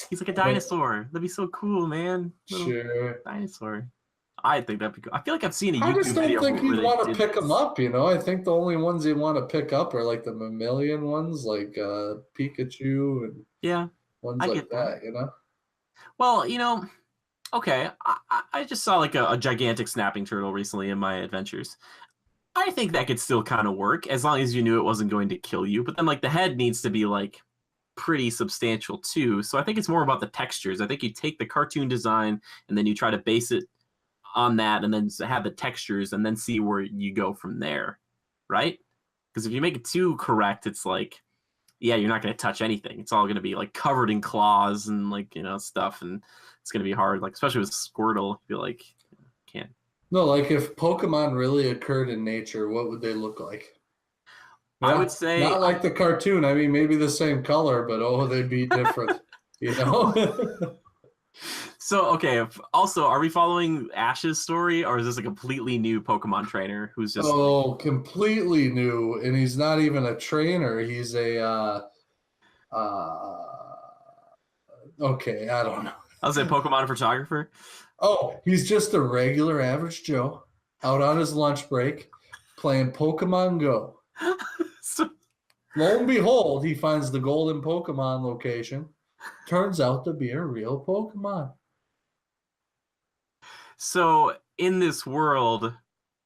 He's like a dinosaur. That'd be so cool, man. Sure. Dinosaur. I think that'd be cool. I feel like I've seen a YouTube I just don't video think you'd want to pick this. them up, I think the only ones you want to pick up are like the mammalian ones, like Pikachu and ones like that, Well, okay. I just saw like a gigantic snapping turtle recently in my adventures. I think that could still kind of work as long as you knew it wasn't going to kill you. But then like the head needs to be like pretty substantial too. So I think it's more about the textures. I think you take the cartoon design and then you try to base it on that and then have the textures and then see where you go from there, right? Because if you make it too correct, it's like, yeah, you're not going to touch anything. It's all going to be like covered in claws and like, stuff, and it's going to be hard, like especially with Squirtle. I feel like can't. No, like if Pokemon really occurred in nature, what would they look like? I would say not like the cartoon. I mean, maybe the same color, but they'd be different, So, okay, also, are we following Ash's story, or is this a completely new Pokemon trainer who's just... Oh, completely new, and he's not even a trainer. He's a... okay, I don't know. I was a Pokemon photographer? Oh, he's just a regular average Joe out on his lunch break playing Pokemon Go. Lo and behold, he finds the golden Pokemon location. Turns out to be a real Pokemon. So in this world,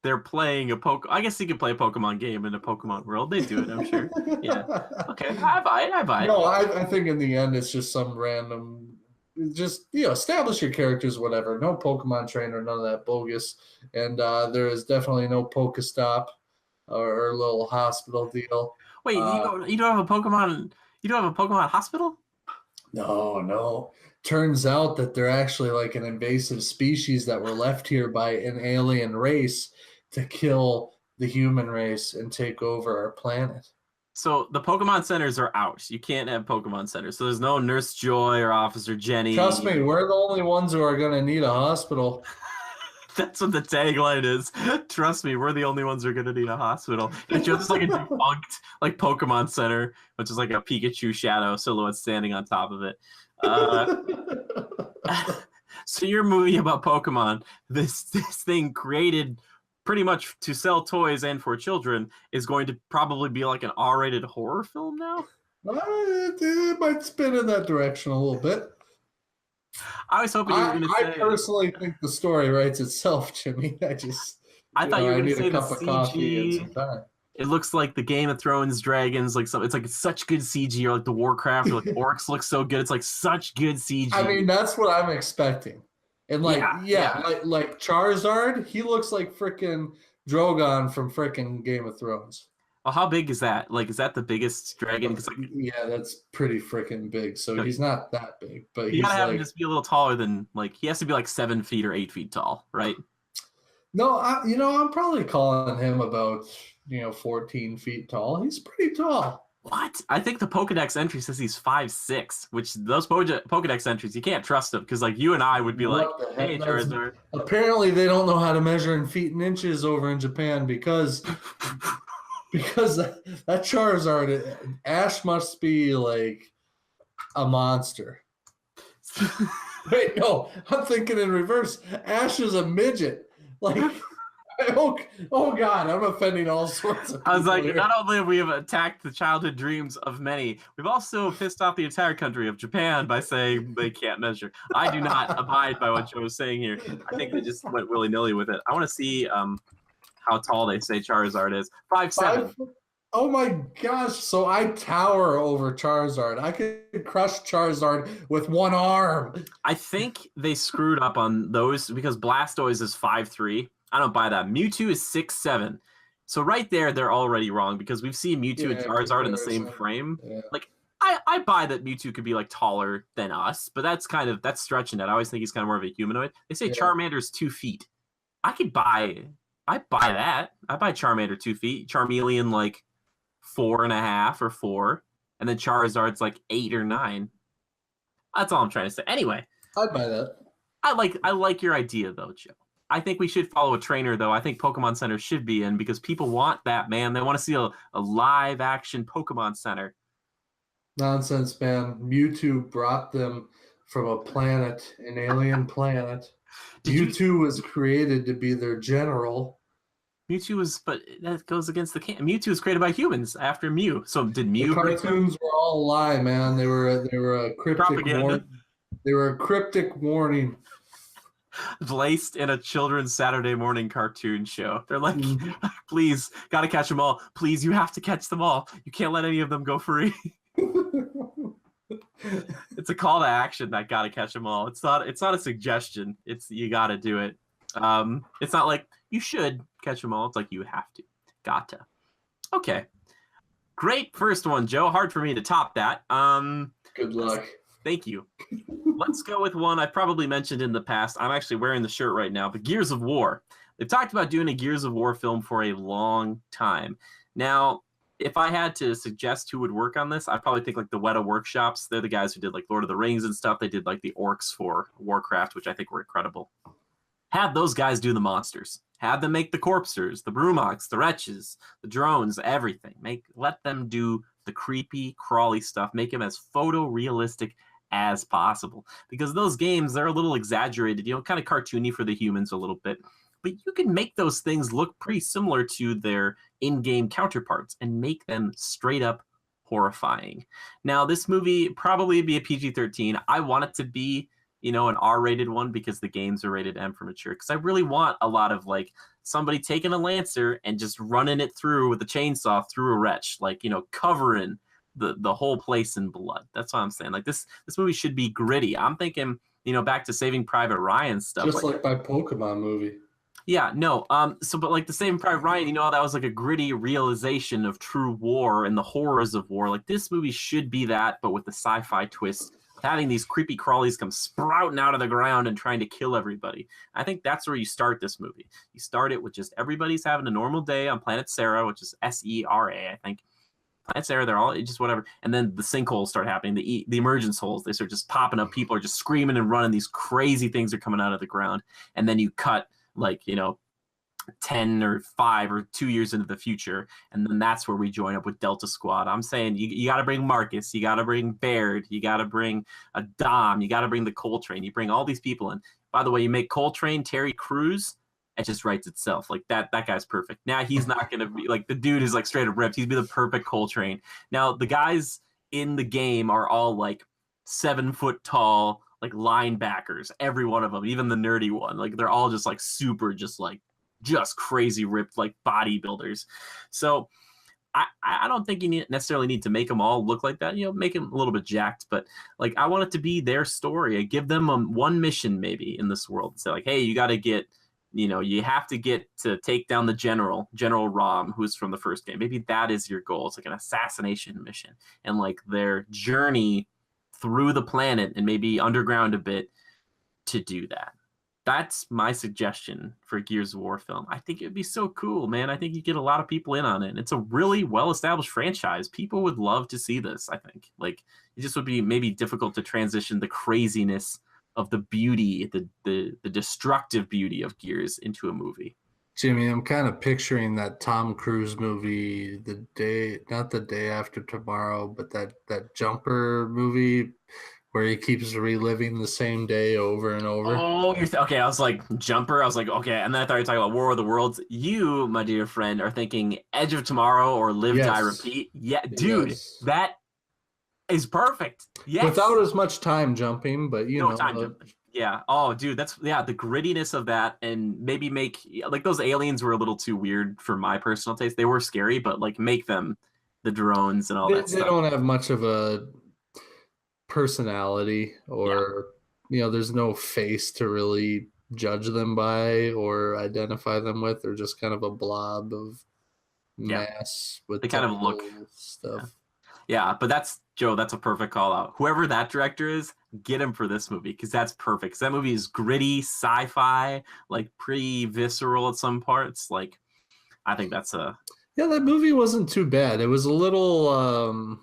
they're playing I guess you could play a Pokemon game in a Pokemon world. They do it, I'm sure. Yeah. Okay, I buy it. No, I think in the end it's just some random, just, establish your characters, whatever. No Pokemon trainer, none of that bogus. And there is definitely no Pokestop or a little hospital deal. Wait, you don't have a Pokemon? You don't have a Pokemon hospital? No. Turns out that they're actually like an invasive species that were left here by an alien race to kill the human race and take over our planet. So the Pokemon centers are out. You can't have Pokemon centers. So there's no Nurse Joy or Officer Jenny. Trust me, we're the only ones who are going to need a hospital. That's what the tagline is. Trust me, we're the only ones who are going to need a hospital. It's just like a defunct like Pokemon Center, which is like a Pikachu shadow silhouette standing on top of it. So your movie about Pokemon, this thing created pretty much to sell toys and for children, is going to probably be like an R-rated horror film now? It might spin in that direction a little bit. I was hoping you were going to say... I personally think the story writes itself, Jimmy. I thought you were going to say a cup of coffee and some time. It looks like the Game of Thrones dragons, like it's like such good CG, or like the Warcraft, or like orcs look so good. It's like such good CG. I mean, that's what I'm expecting. And like, like Charizard, he looks like freaking Drogon from freaking Game of Thrones. Well, how big is that? Like, is that the biggest dragon? Yeah, that's pretty freaking big. So he's not that big, but you gotta have him just be a little taller than, like, he has to be like 7 feet or 8 feet tall, right? No, I'm probably calling him about 14 feet tall. He's pretty tall. What? I think the Pokedex entry says he's 5'6", which those Pokedex entries, you can't trust them, because like you and I would be like, hey, Charizard. Apparently they don't know how to measure in feet and inches over in Japan, because because that Charizard, Ash must be like a monster. Wait, no, I'm thinking in reverse. Ash is a midget. Like, oh God, I'm offending all sorts of people. I was like, here. not only have we attacked the childhood dreams of many, we've also pissed off the entire country of Japan by saying they can't measure. I do not abide by what Joe is saying here. I think they just went willy-nilly with it. I want to see how tall they say Charizard is. 5'7". Oh my gosh, so I tower over Charizard. I could crush Charizard with one arm. I think they screwed up on those because Blastoise is 5'3". I don't buy that. Mewtwo is 6'7". So right there, they're already wrong because we've seen Mewtwo and Charizard in the same frame. Yeah. Like, I buy that Mewtwo could be like taller than us, but that's stretching it. I always think he's kind of more of a humanoid. They say Charmander's 2 feet. I buy that. I buy Charmander 2 feet. Charmeleon like 4.5 or 4, and then Charizard's like 8 or 9. That's all I'm trying to say. Anyway, I'd buy that. I like your idea though, Joe. I think we should follow a trainer though. I think Pokemon Center should be in because people want that, man. They want to see a live action Pokemon Center. Nonsense, man. Mewtwo brought them from a planet, an alien planet. Mewtwo was created to be their general. Mewtwo was, but that goes against the canon. Mewtwo was created by humans after Mew. So did Mew? The cartoons were all a lie, man. They were a cryptic warning. They were a cryptic warning. Placed in a children's Saturday morning cartoon show. They're like, please, gotta catch them all. Please, you have to catch them all. You can't let any of them go free. It's a call to action that gotta catch them all. It's not a suggestion. It's you gotta do it. It's not like you should catch them all. It's like you have to. Gotta. Okay. Great first one, Joe. Hard for me to top that. Good luck. Thank you. Let's go with one I probably mentioned in the past. I'm actually wearing the shirt right now, but Gears of War. They've talked about doing a Gears of War film for a long time. Now, if I had to suggest who would work on this, I'd probably think like the Weta Workshops. They're the guys who did like Lord of the Rings and stuff. They did like the orcs for Warcraft, which I think were incredible. Have those guys do the monsters. Have them make the corpsers, the Brumoks, the wretches, the drones, everything. Let them do the creepy, crawly stuff. Make them as photorealistic as possible. Because those games, they're a little exaggerated, kind of cartoony for the humans a little bit. But you can make those things look pretty similar to their in-game counterparts and make them straight up horrifying. Now, this movie probably be a PG-13. I want it to be, an R-rated one because the games are rated M for mature. Because I really want a lot of like somebody taking a Lancer and just running it through with a chainsaw through a wretch, like covering the whole place in blood. That's what I'm saying. Like this movie should be gritty. I'm thinking, back to Saving Private Ryan stuff. Just like my Pokemon movie. Yeah, no. But like the Saving Private Ryan, that was like a gritty realization of true war and the horrors of war. Like this movie should be that, but with the sci-fi twist, having these creepy crawlies come sprouting out of the ground and trying to kill everybody. I think that's where you start this movie. You start it with just everybody's having a normal day on planet Sera, which is Sera, I think. Planet Sera, they're all just whatever. And then the sinkholes start happening, the emergence holes. They start just popping up. People are just screaming and running. These crazy things are coming out of the ground. And then you cut 10 or 5 or 2 years into the future, and then that's where we join up with Delta Squad. I'm saying you got to bring Marcus, you got to bring Baird, you got to bring a Dom, you got to bring the Coltrane. You bring all these people in. By the way, you make Coltrane Terry Crews, it just writes itself. Like that guy's perfect. Now he's not gonna be like the dude is like straight up ripped. He'd be the perfect Coltrane. Now the guys in the game are all like 7 foot tall, like linebackers. Every one of them, even the nerdy one, like they're all just like super, just crazy ripped like bodybuilders. So I don't think you necessarily need to make them all look like that. Make them a little bit jacked, but like I want it to be their story. I give them one mission maybe in this world. Say like, hey, you got to get, you have to get to take down the General Rom, who's from the first game. Maybe that is your goal. It's like an assassination mission, and like their journey through the planet and maybe underground a bit to do that. That's my suggestion for a Gears of War film. I think it'd be so cool, man. I think you get a lot of people in on it. It's a really well-established franchise. People would love to see this, I think. Like, it just would be maybe difficult to transition the craziness of the beauty, the destructive beauty of Gears into a movie. Jimmy, I'm kind of picturing that Tom Cruise movie, not the day after tomorrow, but that Jumper movie where he keeps reliving the same day over and over. Oh, okay. I was like Jumper. I was like, okay, and then I thought you were talking about War of the Worlds. You, my dear friend, are thinking Edge of Tomorrow or Live Die Yes. Repeat. Yeah, dude, Yes. that is perfect. Without Yes. as much time jumping, but No time jumping. Yeah. Oh, dude, that's the grittiness of that, and maybe make like those aliens were a little too weird for my personal taste. They were scary, but like make them the drones and all that they stuff. don't have much of a personality, Yeah. or there's no face to really judge them by or identify them with. They're just kind of a blob of Yeah. mass with They kind of look. tentacle Yeah. stuff. Yeah, but that's Joe. That's a perfect call out. Whoever that director is, get him for this movie because that's perfect. 'Cause that movie is gritty, sci-fi, like pretty visceral at some parts. Like, I think that's a. Yeah, that movie wasn't too bad. It was a little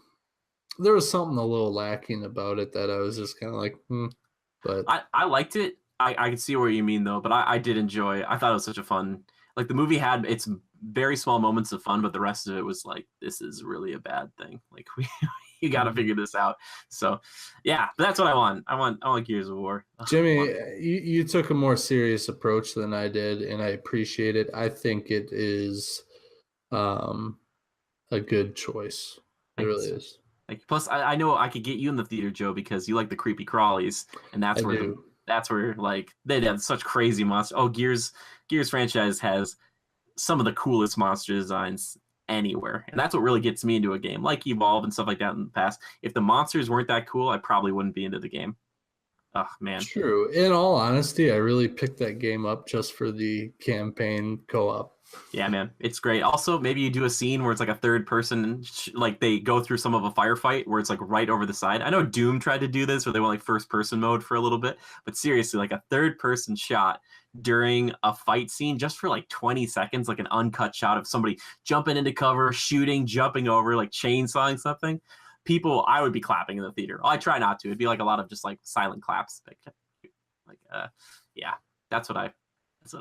there was something a little lacking about it that I was just kind of like, but I liked it. I can see what you mean though, but I did enjoy. I thought it was such a fun. Like the movie had its very small moments of fun, but the rest of it was like, this is really a bad thing. Like you got to figure this out. So, yeah, but that's what I want. I want Gears of War. Jimmy, you took a more serious approach than I did, and I appreciate it. I think it is a good choice. It really is. Like, plus, I know I could get you in the theater, Joe, because you like the creepy crawlies, and I do. that's where like they have such crazy monsters. Oh, Gears franchise has some of the coolest monster designs anywhere, and that's what really gets me into a game, like Evolve and stuff like that in the past. If the monsters weren't that cool, I probably wouldn't be into the game. Oh man. True. In all honesty, I really picked that game up just for the campaign co-op. Yeah, man, it's great. Also, maybe you do a scene where it's like a third person, like they go through some of a firefight where it's like right over the side. I know Doom tried to do this where they went like first person mode for a little bit, but seriously, like a third person shot during a fight scene just for like 20 seconds, like an uncut shot of somebody jumping into cover, shooting, jumping over, like chainsawing something. People, I would be clapping in the theater. I try not to. It'd be like a lot of just like silent claps. Yeah, that's what I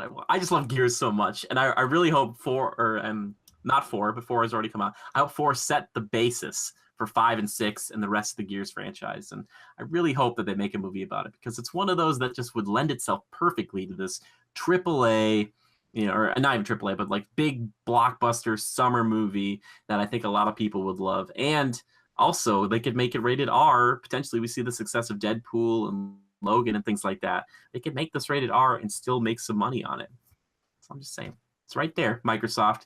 want. I just love Gears so much, and I really hope not 4, but 4 has already come out. I hope 4 set the basis for 5 and 6 and the rest of the Gears franchise, and I really hope that they make a movie about it because it's one of those that just would lend itself perfectly to this AAA, or not even AAA, but like big blockbuster summer movie that I think a lot of people would love, and also they could make it rated R. Potentially, we see the success of Deadpool and Logan and things like that. They could make this rated R and still make some money on it. So I'm just saying, it's right there. Microsoft,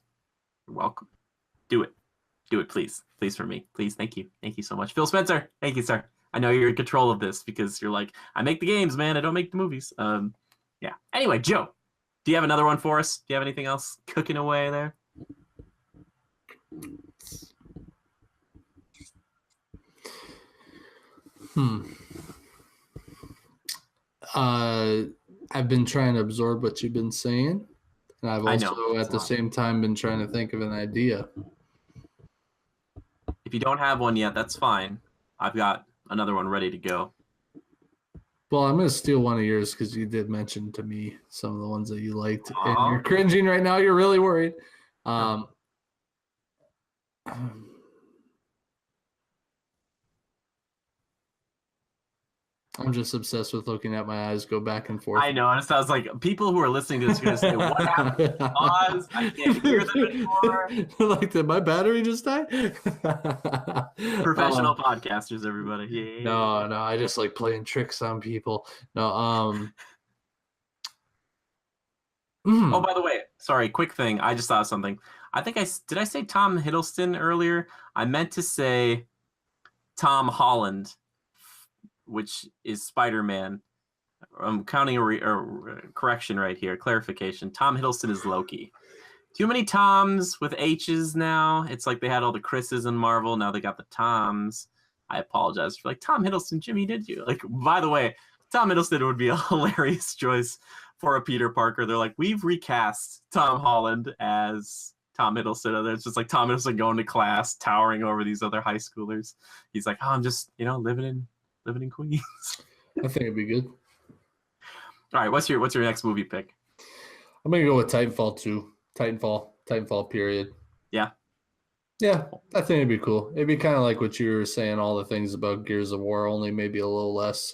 you're welcome. Do it, please, for me, please. Thank you so much, Phil Spencer. Thank you, sir. I know you're in control of this because you're like, I make the games, man. I don't make the movies. Yeah. Anyway, Joe, do you have another one for us? Do you have anything else cooking away there? I've been trying to absorb what you've been saying, and I've also at the same time been trying to think of an idea. If you don't have one yet, that's fine. I've got another one ready to go. Well, I'm going to steal one of yours because you did mention to me some of the ones that you liked, and you're cringing right now. You're really worried. I'm just obsessed with looking at my eyes go back and forth. I know, and it sounds like people who are listening to this are going to say, "What happened? Pause! I can't hear them anymore." Like, did my battery just die? Professional podcasters, everybody. Yeah. No, I just like playing tricks on people. No, Oh, by the way, sorry, quick thing. I just thought of something. I think did I say Tom Hiddleston earlier? I meant to say Tom Holland, which is Spider-Man. I'm counting a correction right here. Clarification. Tom Hiddleston is Loki. Too many Toms with H's now. It's like they had all the Chris's in Marvel. Now they got the Toms. I apologize for like, Tom Hiddleston, Jimmy, did you? Like, by the way, Tom Hiddleston would be a hilarious choice for a Peter Parker. They're like, we've recast Tom Holland as Tom Hiddleston. And it's just like Tom Hiddleston going to class, towering over these other high schoolers. He's like, oh, I'm just, living in Queens. I think it'd be good. All right, what's your next movie pick? I'm gonna go with Titanfall 2. Titanfall period. Yeah. Yeah, I think it'd be cool. It'd be kind of like what you were saying, all the things about Gears of War, only maybe a little less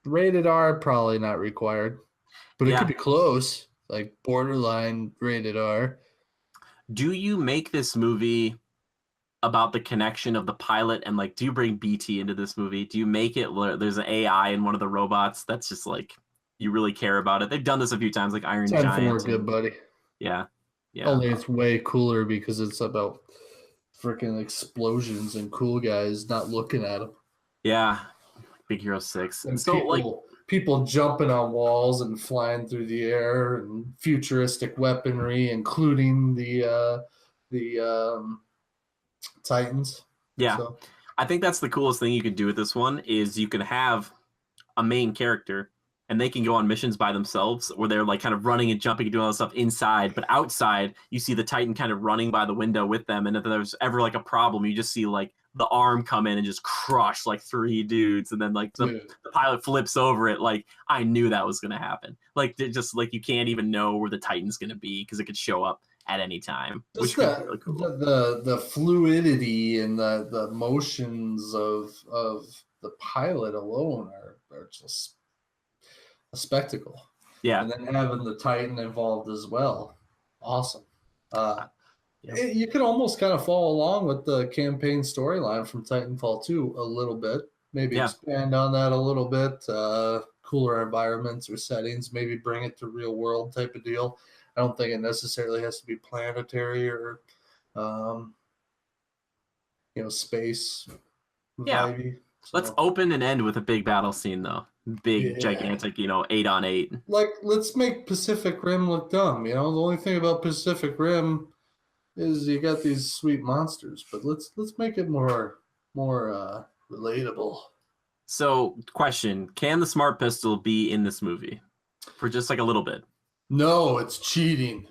rated R, probably not required, but it could Yeah. be close, like borderline rated R. Do you make this movie about the connection of the pilot and like, do you bring BT into this movie? Do you make it where there's an AI in one of the robots that's just like you really care about it? They've done this a few times, like Iron Time for more Giant. good, buddy. Yeah, yeah, Only it's way cooler because it's about freaking explosions and cool guys not looking at them. yeah. Big Hero 6. And So like, people jumping on walls and flying through the air and futuristic weaponry, including the Titans. yeah, So I think that's the coolest thing you could do with this one is you can have a main character and they can go on missions by themselves where they're like kind of running and jumping and doing all this stuff inside, but outside you see the Titan kind of running by the window with them, and if there's ever like a problem you just see like the arm come in and just crush like 3 dudes, and then like the pilot flips over it. Like I knew that was going to happen. Like just like you can't even know where the Titan's going to be because it could show up at any time, which could be really cool. The fluidity and the motions of the pilot alone are just a spectacle. Yeah. And then having the Titan involved as well. Awesome. Yeah. You could almost kind of follow along with the campaign storyline from Titanfall 2 a little bit. Maybe expand on that a little bit. Cooler environments or settings. Maybe bring it to real world type of deal. I don't think it necessarily has to be planetary or, space. Yeah. Vibey. So, let's open and end with a big battle scene, though. Big, gigantic, 8-on-8. Like, let's make Pacific Rim look dumb. The only thing about Pacific Rim is you got these sweet monsters, but let's make it more relatable. So, question: can the smart pistol be in this movie for just like a little bit? No, it's cheating.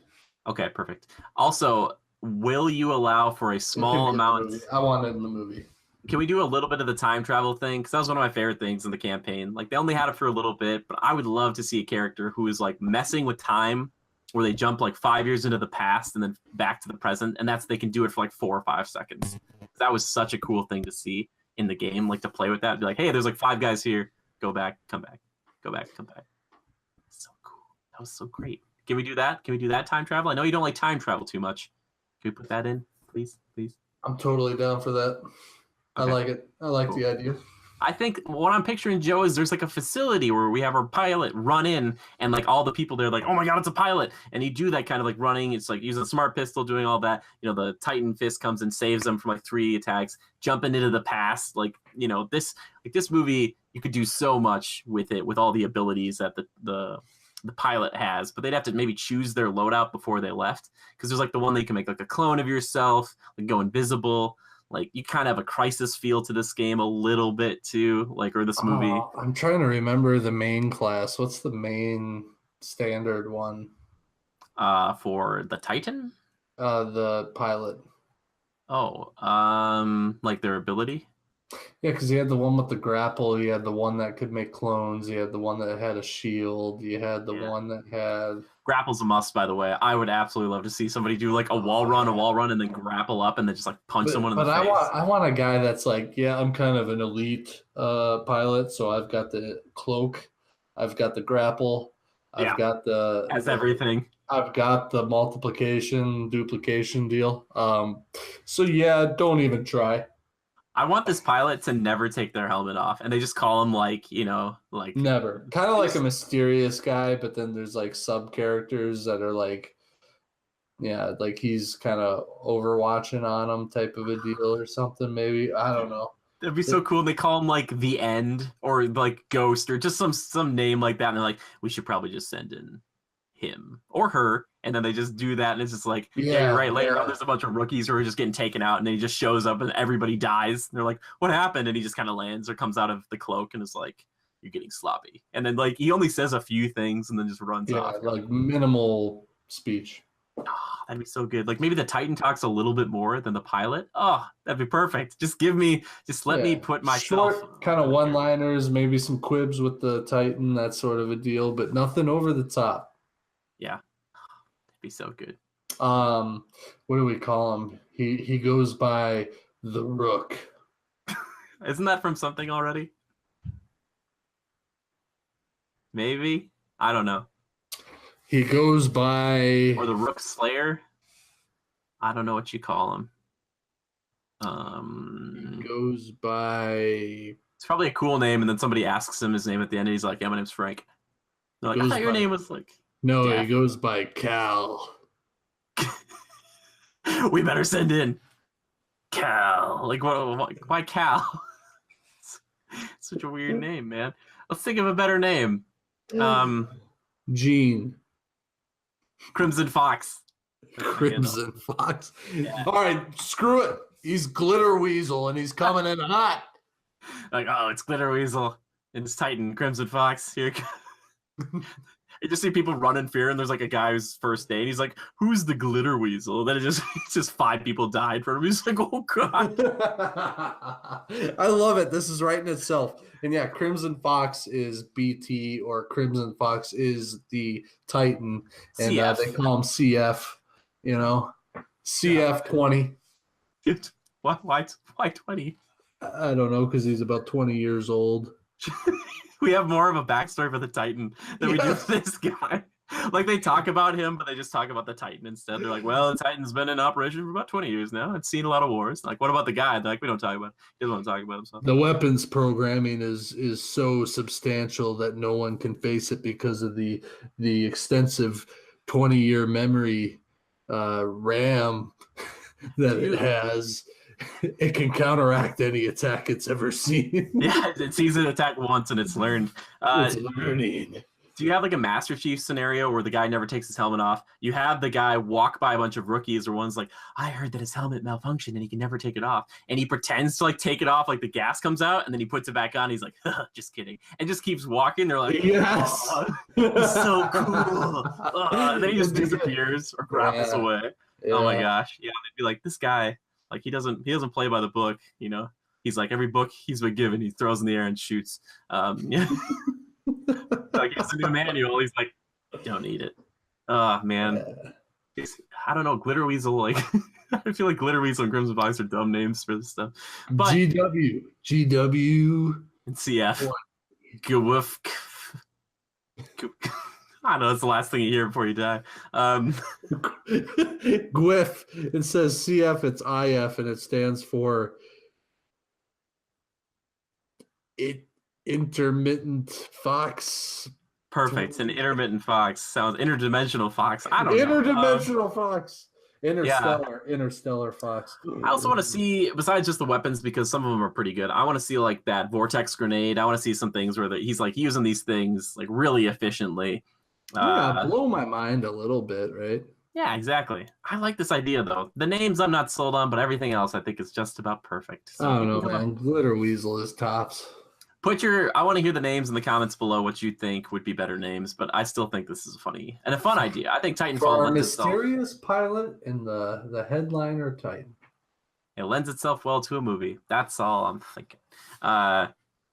Okay, perfect. Also, will you allow for a small amount? I want it in the movie. Can we do a little bit of the time travel thing? Because that was one of my favorite things in the campaign. Like, they only had it for a little bit, but I would love to see a character who is like messing with time, where they jump like 5 years into the past and then back to the present, and they can do it for like 4 or 5 seconds. That was such a cool thing to see in the game, like to play with that. Be like, hey, there's like 5 guys here. Go back, come back, go back, come back. So cool. That was so great. Can we do that? Can we do that time travel? I know you don't like time travel too much. Can we put that in, please? I'm totally down for that. Okay. I like it. I like the idea. I think what I'm picturing, Joe, is there's like a facility where we have our pilot run in, and like all the people there, like, oh my god, it's a pilot, and you do that kind of like running. It's like using a smart pistol, doing all that. The Titan fist comes and saves them from like 3 attacks, jumping into the past. This movie, you could do so much with it, with all the abilities that the pilot has, but they'd have to maybe choose their loadout before they left, because there's like the one that you can make like a clone of yourself, like go invisible. Like, you kind of have a Crisis feel to this game a little bit too, like, or this movie. I'm trying to remember the main class. What's the main standard one? For the Titan? The pilot. Oh, like their ability? Yeah, because you had the one with the grapple, you had the one that could make clones, you had the one that had a shield, you had the one that had... Grapple's a must, by the way. I would absolutely love to see somebody do like a wall run, and then grapple up and then just like punch someone in the face. But I want a guy that's like, yeah, I'm kind of an elite pilot, so I've got the cloak, I've got the grapple, I've got the... Has everything. I've got the multiplication, duplication deal. So yeah, don't even try. I want this pilot to never take their helmet off, and they just call him like never. Kind of like a mysterious guy, but then there's like sub characters that are like, yeah, like he's kind of overwatching on them type of a deal or something. Maybe, I don't know. That'd be so cool. And they call him like the End or like Ghost or just some name like that, and they're like, we should probably just send in him or her, and then they just do that, and it's just like, yeah, you're right. Later on, there's a bunch of rookies who are just getting taken out, and then he just shows up, and everybody dies. And they're like, what happened? And he just kind of lands or comes out of the cloak, and is like, you're getting sloppy. And then like he only says a few things, and then just runs off. Like minimal speech. Oh, that'd be so good. Like maybe the Titan talks a little bit more than the pilot. Oh, that'd be perfect. Just let me put myself short, kind of one-liners, maybe some quibs with the Titan, that sort of a deal, but nothing over the top. Yeah, that'd be so good. What do we call him? He goes by the Rook. Isn't that from something already? Maybe. I don't know. He goes by Or the Rook Slayer. I don't know what you call him. He goes by It's probably a cool name, and then somebody asks him his name at the end, and he's like, "Yeah, my name's Frank." They're like, "I thought your name was like." No, Daff. he goes by Cal. We better send in Cal. Like, why Cal? Such a weird name, man. Let's think of a better name. Gene. Crimson Fox. Crimson Fox. Yeah. All right, screw it. He's Glitter Weasel, and he's coming in hot. Like, oh, it's Glitter Weasel and it's Titan Crimson Fox. Here. You just see people run in fear, and there's like a guy who's first day, and he's like, "Who's the Glitter Weasel?" And then it's just 5 people died from him. He's like, "Oh god." I love it. This is writing itself. And yeah, Crimson Fox is BT, or Crimson Fox is the Titan, and they call him CF. You know, CF 20. Why 20? I don't know, because he's about 20 years old. We have more of a backstory for the Titan than we do for this guy. Like, they talk about him, but they just talk about the Titan instead. They're like, well, the Titan's been in operation for about 20 years now. It's seen a lot of wars. Like, what about the guy? They're like, we don't talk about. He doesn't want to talk about himself. The weapons programming is so substantial that no one can face it because of the extensive 20-year memory RAM that it has. It can counteract any attack it's ever seen. Yeah, it sees an attack once and it's learned. It's learning. Do you have like a Master Chief scenario where the guy never takes his helmet off? You have the guy walk by a bunch of rookies, or one's like, I heard that his helmet malfunctioned and he can never take it off. And he pretends to like take it off, like the gas comes out, and then he puts it back on. He's like, just kidding. And just keeps walking. They're like, yes, oh, he's so cool. And then he just disappears or grapples away. Yeah. Oh my gosh. Yeah, they'd be like, this guy, like he doesn't play by the book, you know? He's like, every book he's been given, he throws in the air and shoots. Yeah. Like, it's a new manual. He's like, don't need it. Oh man. I don't know. Glitter Weasel, like I feel like Glitter Weasel and Crimson Fox are dumb names for this stuff. But GW and CF. Gwoof. I know it's the last thing you hear before you die. Gwiff. It says CF, it's IF, and it stands for intermittent fox. Perfect. An intermittent fox sounds interdimensional fox. I don't know. Interdimensional fox. Interstellar fox. I also want to see, besides just the weapons, because some of them are pretty good, I want to see like that vortex grenade. I want to see some things where he's like using these things like really efficiently. Blow my mind a little bit, right? Yeah, exactly. I like this idea though. The names I'm not sold on, but everything else I think is just about perfect. So I don't know, man. Glitter Weasel is tops. I want to hear the names in the comments below what you think would be better names, but I still think this is funny and a fun idea. I think Titanfall for our mysterious pilot and the headliner Titan. It lends itself well to a movie. That's all I'm thinking.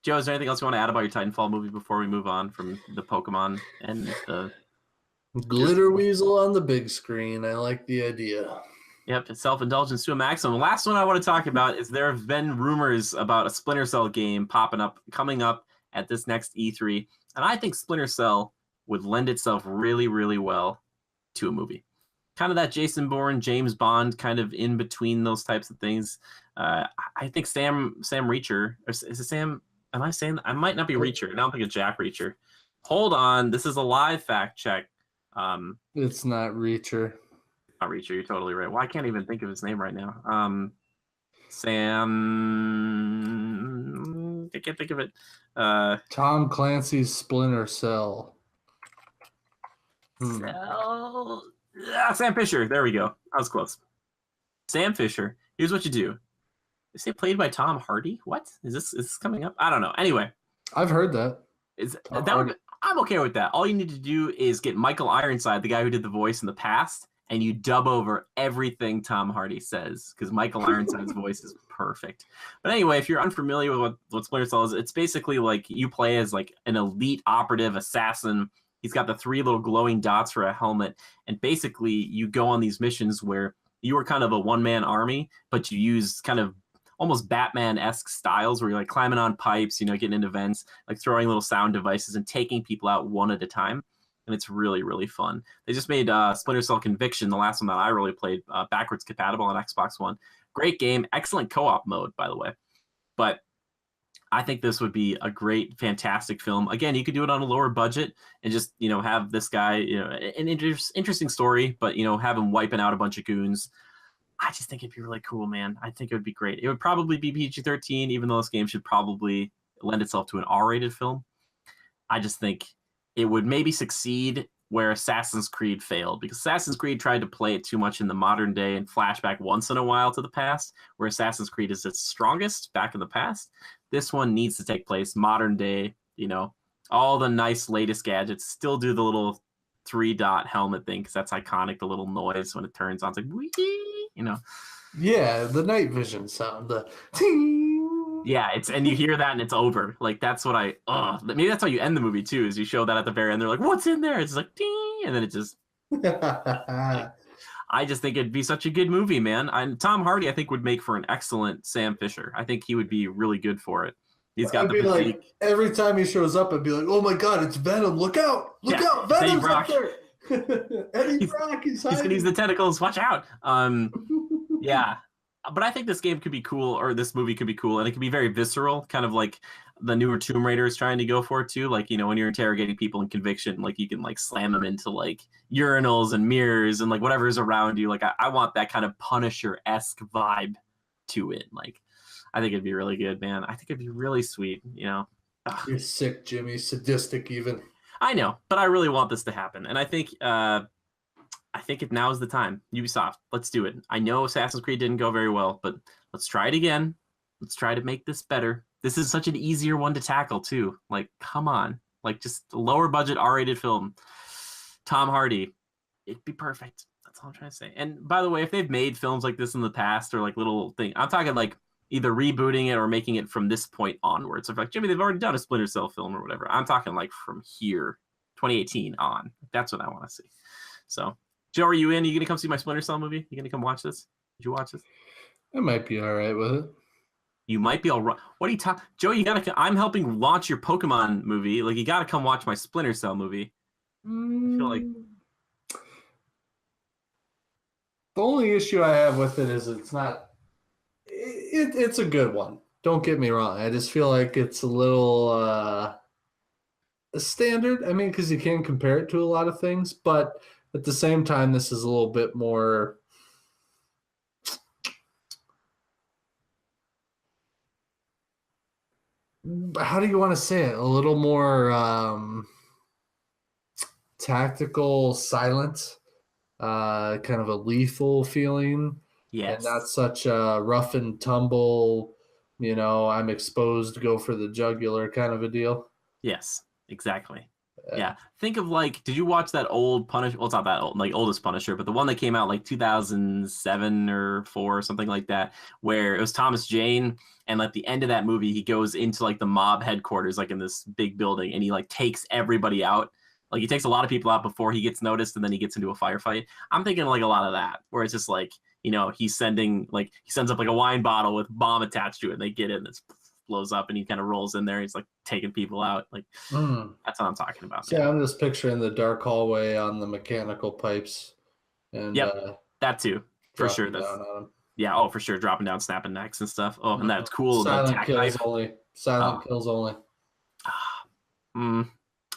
Joe, is there anything else you want to add about your Titanfall movie before we move on from the Pokemon and the Glitter Weasel on the big screen? I like the idea. Yep, it's self-indulgence to a maximum. Last one I want to talk about is there have been rumors about a Splinter Cell game coming up at this next E3, and I think Splinter Cell would lend itself really, really well to a movie. Kind of that Jason Bourne, James Bond, kind of in between those types of things. I think Sam Reacher, or is it Sam? Am I saying? I might not be Reacher. I don't think it's Jack Reacher. Hold on, this is a live fact check. It's not Reacher. Not Reacher, you're totally right. Well, I can't even think of his name right now. Sam, I can't think of it. Tom Clancy's Splinter Cell. Sam Fisher. There we go. I was close. Sam Fisher. Here's what you do. Is it played by Tom Hardy? What is this coming up? I don't know. Anyway, I've heard that. I'm okay with that. All you need to do is get Michael Ironside, the guy who did the voice in the past, and you dub over everything Tom Hardy says because Michael Ironside's voice is perfect. But anyway, if you're unfamiliar with what Splinter Cell is, it's basically like you play as like an elite operative assassin. He's got the 3 little glowing dots for a helmet, and basically you go on these missions where you are kind of a one-man army, but you use kind of almost Batman-esque styles where you're like climbing on pipes, getting into vents, like throwing little sound devices and taking people out one at a time. And it's really, really fun. They just made Splinter Cell Conviction, the last one that I really played, backwards compatible on Xbox One. Great game. Excellent co-op mode, by the way. But I think this would be a great, fantastic film. Again, you could do it on a lower budget and just, have this guy, an interesting story, but, have him wiping out a bunch of goons. I just think it'd be really cool, man. I think it would be great. It would probably be PG-13, even though this game should probably lend itself to an R-rated film. I just think it would maybe succeed where Assassin's Creed failed, because Assassin's Creed tried to play it too much in the modern day and flashback once in a while to the past, where Assassin's Creed is its strongest back in the past. This one needs to take place modern day, all the nice latest gadgets, still do the little 3-dot helmet thing because that's iconic, the little noise when it turns on. It's like, wee, Yeah, the night vision sound, the ting. Yeah, and you hear that and it's over. Like that's what maybe that's how you end the movie too, is you show that at the very end. They're like, what's in there? It's like ding, and then it just I just think it'd be such a good movie, man. And Tom Hardy, I think, would make for an excellent Sam Fisher. I think he would be really good for it. He's got the physique. Like, every time he shows up, I'd be like, oh my God, it's Venom. Look out. Look out. Venom's up there. Eddie Brock is hiding. He's going to use the tentacles. Watch out. Yeah. But I think this game could be cool, or this movie could be cool, and it could be very visceral, kind of like the newer Tomb Raider is trying to go for it too. Like, when you're interrogating people in Conviction, like you can like slam them into like urinals and mirrors and like whatever's around you. Like I want that kind of Punisher-esque vibe to it. Like I think it'd be really good, man. I think it'd be really sweet, Ugh. You're sick, Jimmy. Sadistic even. I know, but I really want this to happen. And I think now is the time. Ubisoft, let's do it. I know Assassin's Creed didn't go very well, but let's try it again. Let's try to make this better. This is such an easier one to tackle, too. Like, come on. Like, just a lower budget R-rated film. Tom Hardy. It'd be perfect. That's all I'm trying to say. And by the way, if they've made films like this in the past or like little thing, I'm talking like either rebooting it or making it from this point onwards. So if like, Jimmy, they've already done a Splinter Cell film or whatever. I'm talking like from here, 2018 on. That's what I want to see. So, Joe, are you in? Are you going to come see my Splinter Cell movie? You going to come watch this? Did you watch this? I might be all right with it. You might be all right. What are you talking? Joe, you got to. I'm helping launch your Pokemon movie. Like, you got to come watch my Splinter Cell movie. I feel like. The only issue I have with it is it's not. It's a good one. Don't get me wrong. I just feel like it's a little standard. I mean, because you can compare it to a lot of things, but at the same time, this is a little bit more. How do you want to say it? A little more tactical, silent, kind of a lethal feeling. Yes. And not such a rough and tumble, I'm exposed to go for the jugular kind of a deal. Yes, exactly. Yeah. Think of like, did you watch that old Punisher? Well, it's not that old, like oldest Punisher, but the one that came out like 2007 or 4 or something like that, where it was Thomas Jane. And at the end of that movie, he goes into like the mob headquarters, like in this big building, and he like takes everybody out. Like he takes a lot of people out before he gets noticed, and then he gets into a firefight. I'm thinking like a lot of that, where it's just like, he sends up like a wine bottle with bomb attached to it, and they get it, and it blows up, and he kind of rolls in there. He's like taking people out. Like that's what I'm talking about. Yeah, I'm just picturing the dark hallway on the mechanical pipes. And that too, for sure. Yeah, for sure, dropping down, snapping necks and stuff. Oh, and that's cool. Silent kills only. Silent kills only.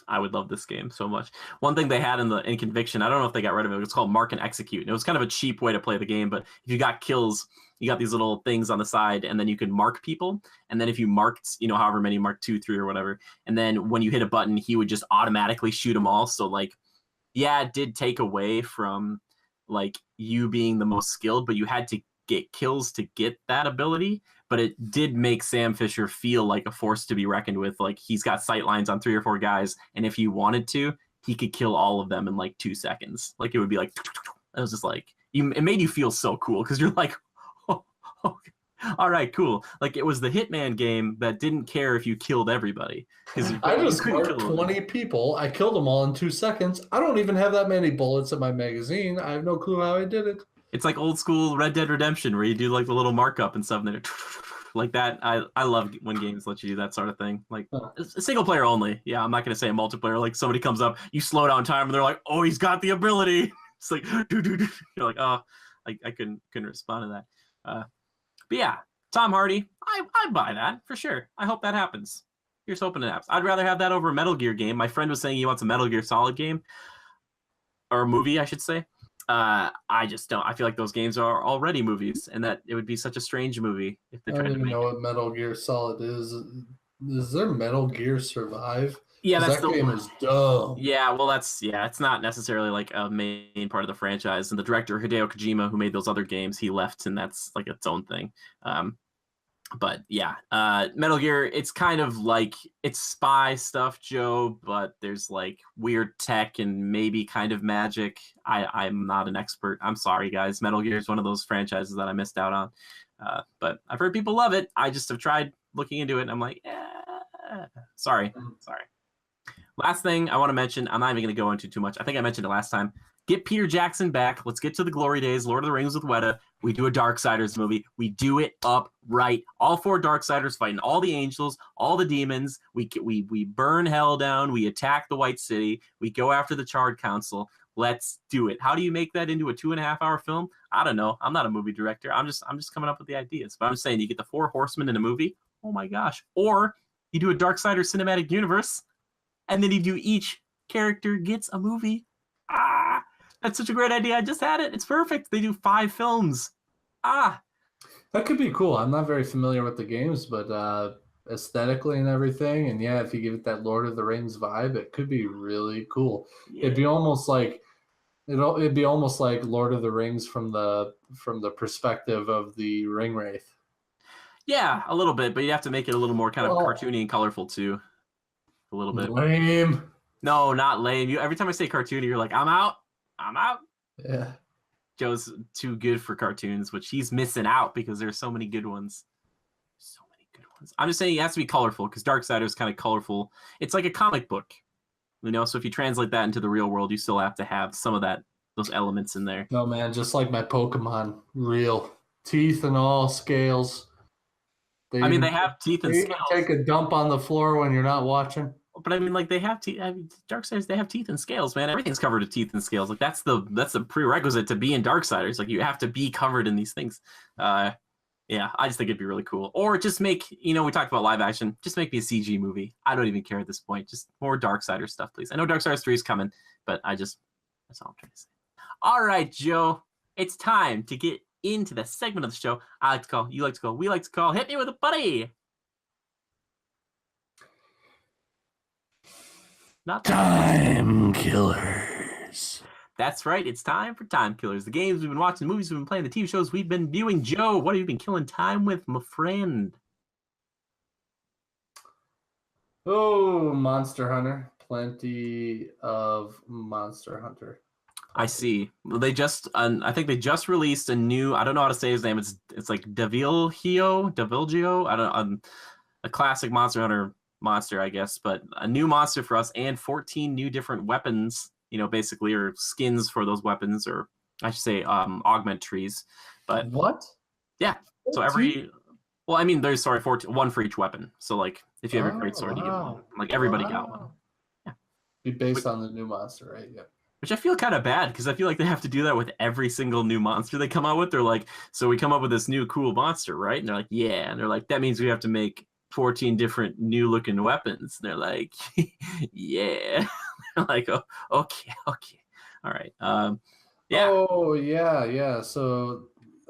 I would love this game so much. One thing they had in Conviction, I don't know if they got rid of it. It's called Mark and Execute. And it was kind of a cheap way to play the game, but if you got kills, you got these little things on the side, and then you can mark people. And then if you marked, however many, mark 2, 3, or whatever, and then when you hit a button, he would just automatically shoot them all. So like, yeah, it did take away from like you being the most skilled, but you had to get kills to get that ability. But it did make Sam Fisher feel like a force to be reckoned with. Like he's got sight lines on 3 or 4 guys, and if he wanted to, he could kill all of them in like 2 seconds. Like it would be like, It was just like it made you feel so cool because you're like, oh, okay. All right, cool. Like it was the Hitman game that didn't care if you killed everybody because I you just couldn't kill marked them. 20 people. I killed them all in 2 seconds. I don't even have that many bullets in my magazine. I have no clue how I did it. It's like old school Red Dead Redemption where you do like the little markup and stuff there. Like that. I love when games let you do that sort of thing. Like single player only. Yeah, I'm not gonna say a multiplayer. Like somebody comes up, you slow down time, and they're like, "Oh, he's got the ability." It's like, you're like, "Oh, I couldn't respond to that." But yeah, Tom Hardy, I'd buy that for sure. I hope that happens. Here's hoping it happens. I'd rather have that over a Metal Gear game. My friend was saying he wants a Metal Gear Solid game or a movie, I should say. I just don't. I feel like those games are already movies, and that it would be such a strange movie if they I tried don't to even make know it. what Metal Gear Solid is. Is there Metal Gear Survive? Yeah, Because that's that the game is dumb. Yeah, well, it's not necessarily like a main part of the franchise. And the director Hideo Kojima, who made those other games, he left, and that's like its own thing. But yeah, Metal Gear, it's kind of like it's spy stuff, Joe, but there's like weird tech and maybe kind of magic. I'm not an expert. I'm sorry, guys. Metal Gear is one of those franchises that I missed out on. But I've heard people love it. I just have tried looking into it, and I'm like, sorry. Last thing I want to mention, I'm not even going to go into too much. I think I mentioned it last time. Get Peter Jackson back. Let's get to the glory days. Lord of the Rings with Weta. We do a Darksiders movie. We do it up right. All 4 Darksiders fighting all the angels, all the demons. We burn hell down. We attack the White City. We go after the Charred Council. Let's do it. How do you make that into a 2.5-hour film? I don't know. I'm not a movie director. I'm just coming up with the ideas. But I'm saying you get the 4 horsemen in a movie. Oh my gosh. Or you do a Darksiders cinematic universe, and then you do each character gets a movie. That's such a great idea. I just had it. It's perfect. They do 5 films. That could be cool. I'm not very familiar with the games, but aesthetically and everything, and yeah, if you give it that Lord of the Rings vibe, it could be really cool. Yeah. It'd be almost like Lord of the Rings from the perspective of the Ringwraith. Yeah, a little bit, but you have to make it a little more kind of cartoony and colorful too. A little bit. Lame. No, not lame. You every time I say cartoony, you're like, I'm out. Yeah. Joe's too good for cartoons, which he's missing out because there's so many good ones. I'm just saying it has to be colorful because Darksiders is kind of colorful. It's like a comic book, so if you translate that into the real world, you still have to have some of those elements in there. No, man, just like my Pokemon, real teeth and all, scales. They have teeth and scales. Take a dump on the floor when you're not watching. But like they have teeth. Darksiders, they have teeth and scales, man. Everything's covered with teeth and scales. Like that's the prerequisite to be in Darksiders. Like you have to be covered in these things. Yeah, I just think it'd be really cool. Or just make, we talked about live action. Just make me a CG movie. I don't even care at this point. Just more Darksiders stuff, please. I know Darksiders 3 is coming, but that's all I'm trying to say. All right, Joe, it's time to get into the segment of the show I like to call, you like to call, we like to call, Hit Me With a Buddy. Not Time Killers. That's right. It's time for Time Killers. The games we've been watching, the movies we've been playing, the TV shows we've been viewing. Joe, what have you been killing time with, my friend? Oh, Monster Hunter. Plenty of Monster Hunter. I see. They just, I think they just released a new, I don't know how to say his name. It's like Devilgio. I don't, a classic Monster Hunter monster, I guess, but a new monster for us and 14 new different weapons, basically, or skins for those weapons, or I should say augment trees. But what? Yeah. 14? So there's 14, one for each weapon. So like if you have a great sword, you get one. Like everybody got one. Yeah. Be based on the new monster, right? Yeah. Which I feel kind of bad because I feel like they have to do that with every single new monster they come out with. They're like, so we come up with this new cool monster, right? And they're like, yeah. And they're like, that means we have to make 14 different new looking weapons. And they're like, yeah. They're like, oh, okay. All right. Yeah. Oh, yeah. So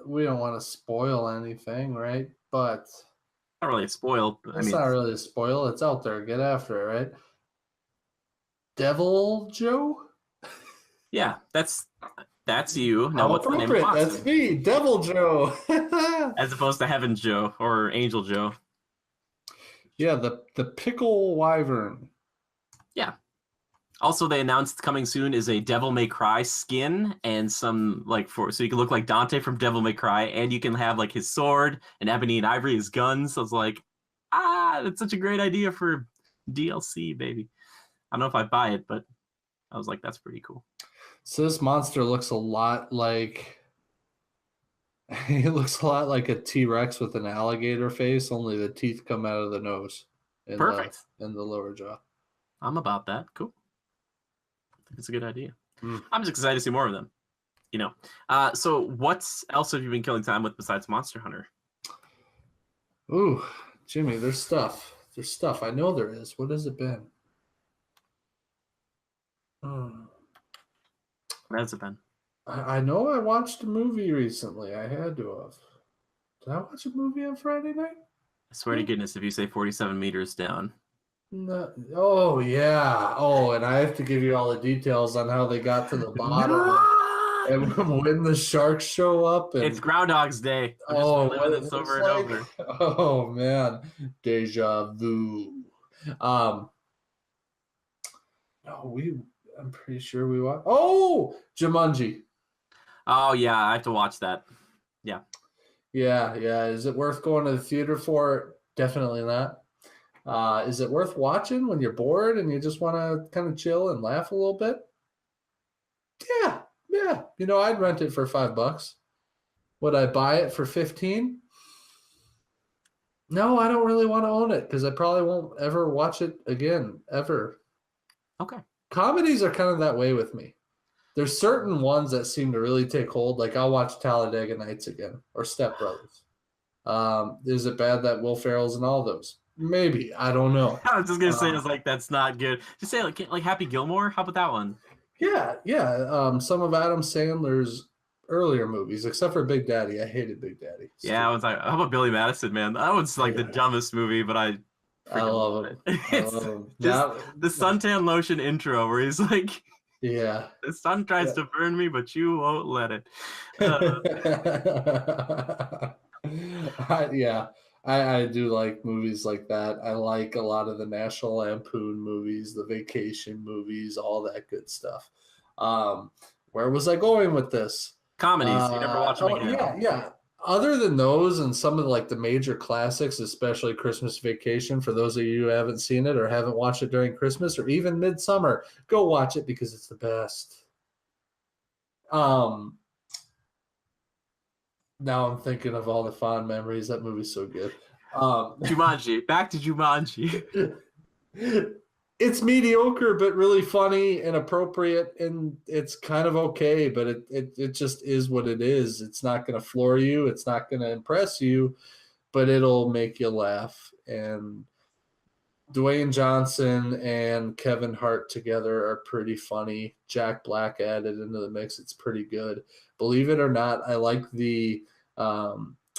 we don't want to spoil anything, right? But not really a spoil. But it's not really a spoil. It's out there. Get after it, right? Devil Joe? Yeah, that's you. Now, what's the name of the monster? That's me, Devil Joe. As opposed to Heaven Joe or Angel Joe. Yeah, the pickle wyvern. Yeah. Also, they announced coming soon is a Devil May Cry skin and some so you can look like Dante from Devil May Cry, and you can have like his sword and Ebony and Ivory his guns. So I was like, that's such a great idea for DLC, baby. I don't know if I buy it, but I was like, that's pretty cool. So this monster looks a lot like it looks a lot like a T-Rex with an alligator face, only the teeth come out of the nose and Perfect. the lower jaw. I'm about that. Cool. I think it's a good idea. Mm. I'm just excited to see more of them. So what else have you been killing time with besides Monster Hunter? Ooh, Jimmy, there's stuff. There's stuff. I know there is. What has it been? What has it been? I know I watched a movie recently. I had to have. Did I watch a movie on Friday night? I swear to goodness, if you say 47 meters down. No. Oh, yeah. Oh, and I have to give you all the details on how they got to the bottom. No! And when the sharks show up. And, it's Groundhog's Day. I'm just reliving this over and over. Oh, man. Deja vu. No, I'm pretty sure we watched. Oh, Jumanji. Oh, yeah. I have to watch that. Yeah. Yeah. Is it worth going to the theater for? Definitely not. Is it worth watching when you're bored and you just want to kind of chill and laugh a little bit? Yeah. I'd rent it for $5. Would I buy it for 15? No, I don't really want to own it because I probably won't ever watch it again, ever. Okay. Comedies are kind of that way with me. There's certain ones that seem to really take hold. Like I'll watch Talladega Nights again or Step Brothers. Is it bad that Will Ferrell's in all those? Maybe. I don't know. I was just gonna say, it's like that's not good. Just say like Happy Gilmore. How about that one? Yeah. Some of Adam Sandler's earlier movies, except for Big Daddy. I hated Big Daddy. Yeah, I was like, how about Billy Madison, man? That one's like the dumbest movie, but I love him. It's just the suntan lotion intro where he's like, yeah, the sun tries to burn me, but you won't let it. I do like movies like that. I like a lot of the National Lampoon movies, the vacation movies, all that good stuff. Where was I going with this? Comedies. You never watch them again. Yeah. Other than those and some of the major classics, especially Christmas Vacation, for those of you who haven't seen it or haven't watched it during Christmas or even Midsummer, go watch it because it's the best. Now I'm thinking of all the fond memories. That movie's so good. Jumanji. Back to Jumanji. It's mediocre, but really funny and appropriate, and it's kind of okay, but it just is what it is. It's not going to floor you. It's not going to impress you, but it'll make you laugh. And Dwayne Johnson and Kevin Hart together are pretty funny. Jack Black added into the mix. It's pretty good. Believe it or not, I like the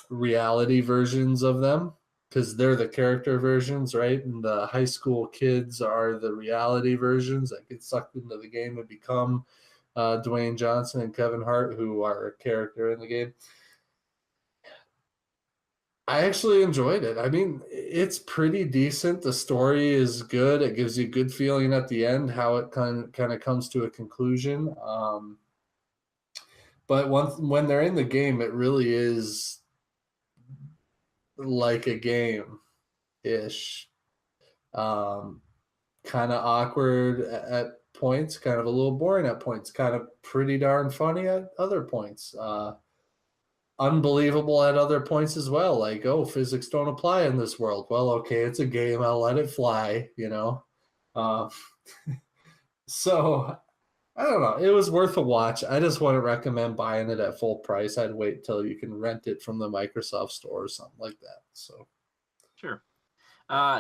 reality versions of them because they're the character versions, right? And the high school kids are the reality versions that get sucked into the game and become Dwayne Johnson and Kevin Hart, who are a character in the game. I actually enjoyed it. I mean, it's pretty decent. The story is good. It gives you a good feeling at the end how it kind of comes to a conclusion. But when they're in the game, it really is like a game-ish. Kind of awkward at points, kind of a little boring at points, kind of pretty darn funny at other points. Unbelievable at other points as well. Like, oh, physics don't apply in this world. Well, okay, it's a game. I'll let it fly, So, I don't know. It was worth a watch. I just wouldn't recommend buying it at full price. I'd wait till you can rent it from the Microsoft Store or something like that. So, sure.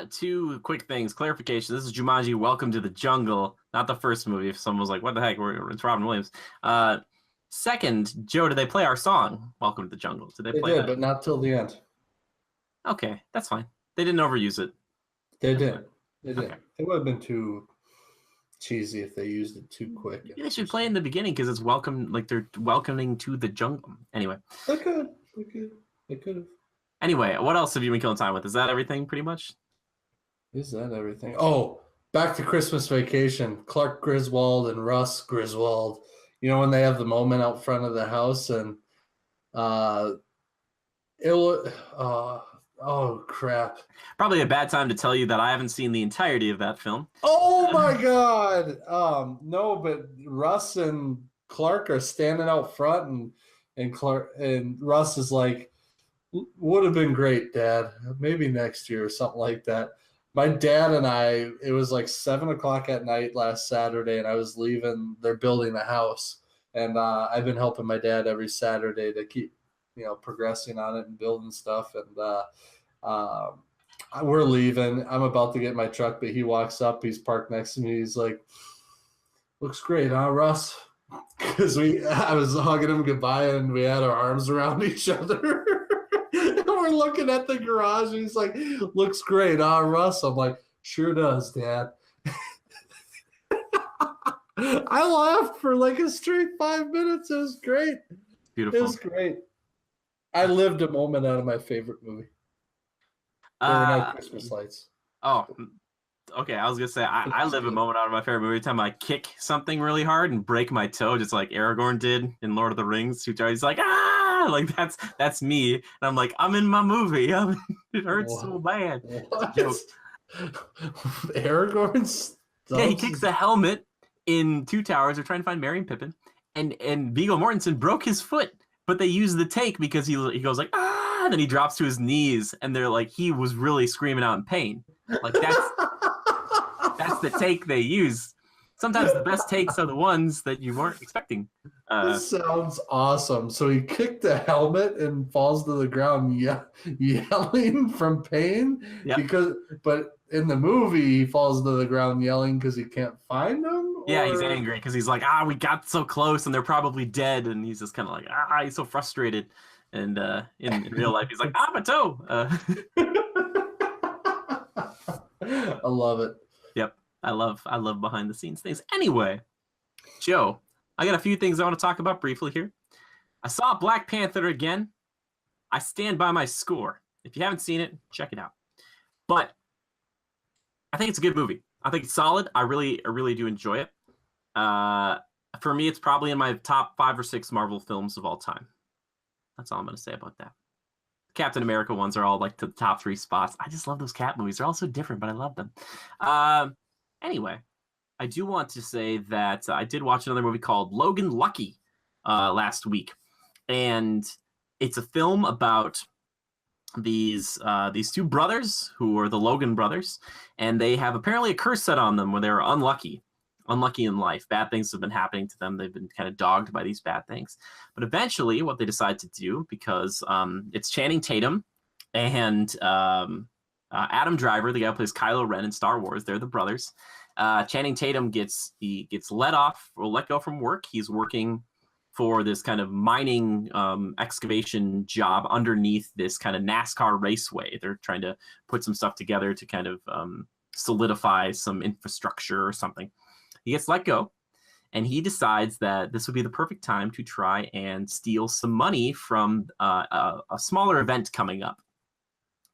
Two quick things. Clarification. This is Jumanji, Welcome to the Jungle, not the first movie. If someone was like, what the heck? It's Robin Williams. Second, Joe, did they play our song, Welcome to the Jungle? Did they play that? But not till the end. Okay, that's fine. They didn't overuse it. They did. Okay. It would have been too cheesy if they used it too quick. Maybe they should play in the beginning because it's welcome, like they're welcoming to the jungle. Anyway. They could have. Anyway, what else have you been killing time with? Is that everything pretty much? Is that everything? Oh, Back to Christmas Vacation, Clark Griswold and Russ Griswold. You know, when they have the moment out front of the house and uh, oh crap. Probably a bad time to tell you that I haven't seen the entirety of that film. Oh my God. No, but Russ and Clark are standing out front and Clark and Russ is like, would have been great, Dad. Maybe next year or something like that. My dad and I, it was like 7 o'clock at night last Saturday, and I was leaving. They're building a house, and I've been helping my dad every Saturday to keep, progressing on it and building stuff. And we're leaving. I'm about to get my truck, but he walks up. He's parked next to me. He's like, "Looks great, huh, Russ?" Because I was hugging him goodbye, and we had our arms around each other. We're looking at the garage, and he's like, "Looks great, huh, Russ?" I'm like, "Sure does, Dad." I laughed for like a straight 5 minutes. It was great. Beautiful. It was great. I lived a moment out of my favorite movie. There were no Christmas lights. Oh, okay. I was gonna say I live a moment out of my favorite movie. Every time I kick something really hard and break my toe, just like Aragorn did in Lord of the Rings. He's like, ah, like that's me. And I'm like, I'm in my movie. It hurts so bad. Joke. Aragorn's. Yeah, he kicks the helmet in Two Towers. They're trying to find Merry and Pippin, and Viggo Mortensen broke his foot, but they use the take because he goes like, ah, and then he drops to his knees, and they're like, he was really screaming out in pain. Like that's the take they use. Sometimes the best takes are the ones that you weren't expecting. This sounds awesome. So he kicked the helmet and falls to the ground yelling from pain. Yep. But in the movie, he falls to the ground yelling because he can't find them? Yeah, he's angry because he's like, we got so close and they're probably dead. And he's just kind of like, he's so frustrated. And in real life, he's like, my toe. I love it. Yep. I love behind the scenes things. Anyway, Joe, I got a few things I want to talk about briefly here. I saw Black Panther again. I stand by my score. If you haven't seen it, check it out. But I think it's a good movie. I think it's solid. I really do enjoy it. For me, it's probably in my top 5 or 6 Marvel films of all time. That's all I'm going to say about that. Captain America ones are all like to the top 3 spots. I just love those Cap movies. They're all so different, but I love them. Anyway, I do want to say that I did watch another movie called Logan Lucky last week. And it's a film about these 2 brothers who are the Logan brothers. And they have apparently a curse set on them where they're unlucky in life. Bad things have been happening to them. They've been kind of dogged by these bad things. But eventually what they decide to do, because it's Channing Tatum and Adam Driver, the guy who plays Kylo Ren in Star Wars. They're the brothers. Channing Tatum gets let go from work. He's working for this kind of mining excavation job underneath this kind of NASCAR raceway. They're trying to put some stuff together to kind of solidify some infrastructure or something. He gets let go, and he decides that this would be the perfect time to try and steal some money from a smaller event coming up.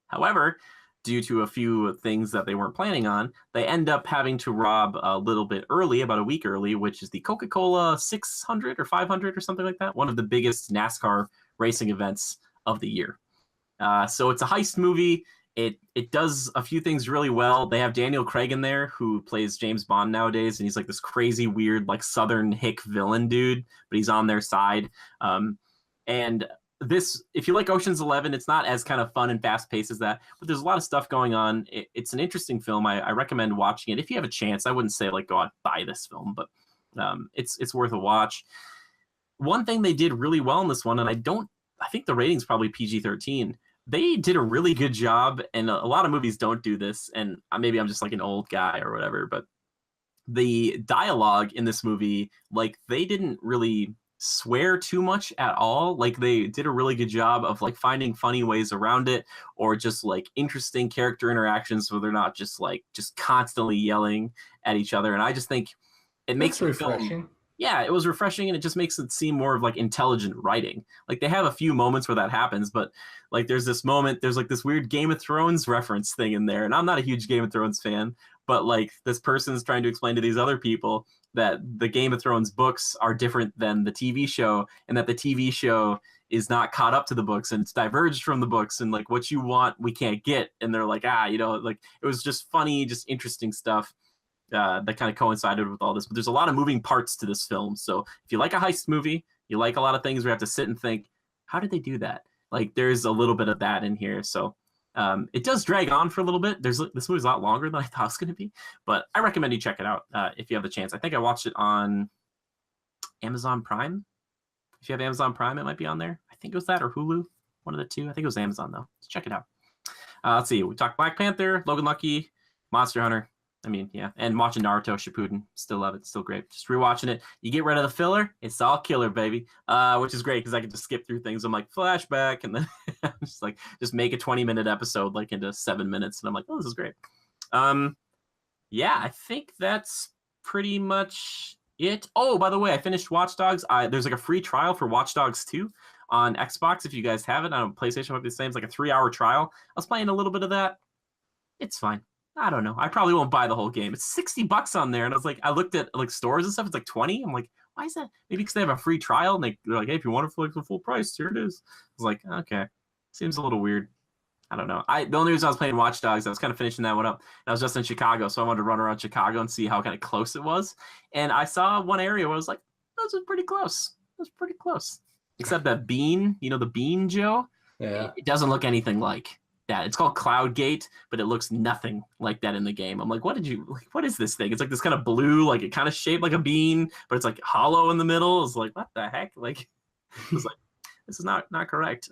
However, due to a few things that they weren't planning on, they end up having to rob a little bit early, about a week early, which is the Coca-Cola 600 or 500 or something like that, one of the biggest NASCAR racing events of the year. So it's a heist movie. It does a few things really well. They have Daniel Craig in there, who plays James Bond nowadays, and he's like this crazy, weird, like Southern hick villain dude, but he's on their side. And this, if you like Ocean's 11, it's not as kind of fun and fast paced as that, but there's a lot of stuff going on. It's an interesting film. I recommend watching it if you have a chance. I wouldn't say like go out and buy this film, but it's worth a watch. One thing they did really well in this one, and I think the rating's probably PG-13. They did a really good job, and a lot of movies don't do this, and maybe I'm just like an old guy or whatever, but the dialogue in this movie, like they didn't really swear too much at all. Like they did a really good job of like finding funny ways around it, or just like interesting character interactions where they're not just constantly yelling at each other. And I just think it makes refreshing. Yeah, it was refreshing, and it just makes it seem more of like intelligent writing. Like they have a few moments where that happens, but like there's this moment, there's like this weird Game of Thrones reference thing in there, and I'm not a huge Game of Thrones fan, but like this person's trying to explain to these other people that the Game of Thrones books are different than the TV show, and that the TV show is not caught up to the books and it's diverged from the books, and like what you want we can't get, and they're like, like it was just funny, just interesting stuff. That kind of coincided with all this. But there's a lot of moving parts to this film. So if you like a heist movie, you like a lot of things where you have to sit and think, how did they do that? Like there's a little bit of that in here. So it does drag on for a little bit. This movie's a lot longer than I thought it was going to be. But I recommend you check it out if you have the chance. I think I watched it on Amazon Prime. If you have Amazon Prime, it might be on there. I think it was that or Hulu. One of the two. I think it was Amazon, though. Let's check it out. Let's see. We talked Black Panther, Logan Lucky, Monster Hunter. I mean, yeah, and watching Naruto Shippuden, still love it, still great. Just rewatching it, you get rid of the filler, it's all killer, baby. Which is great because I can just skip through things. I'm like flashback, and then just make a 20-minute episode like into 7 minutes, and I'm like, oh, this is great. Yeah, I think that's pretty much it. Oh, by the way, I finished Watch Dogs. There's like a free trial for Watch Dogs 2 on Xbox if you guys have it. On PlayStation, might be the same. It's like a 3-hour trial. I was playing a little bit of that. It's fine. I don't know. I probably won't buy the whole game. It's $60 on there, and I was like, I looked at like stores and stuff. It's like 20. I'm like, why is that? Maybe because they have a free trial, and they're like, hey, if you want it for like the full price, here it is. I was like, okay, seems a little weird. I don't know. The only reason I was playing Watch Dogs, I was kind of finishing that one up. I was just in Chicago, so I wanted to run around Chicago and see how kind of close it was. And I saw one area where I was like, this is pretty close. That's pretty close. Except that bean, the bean, Joe. Yeah. It doesn't look anything like that. It's called Cloudgate, but it looks nothing like that in the game. I'm like, what is this thing? It's like this kind of blue, like it kind of shaped like a bean, but it's like hollow in the middle. It's like, what the heck? Like, it was like, this is not correct.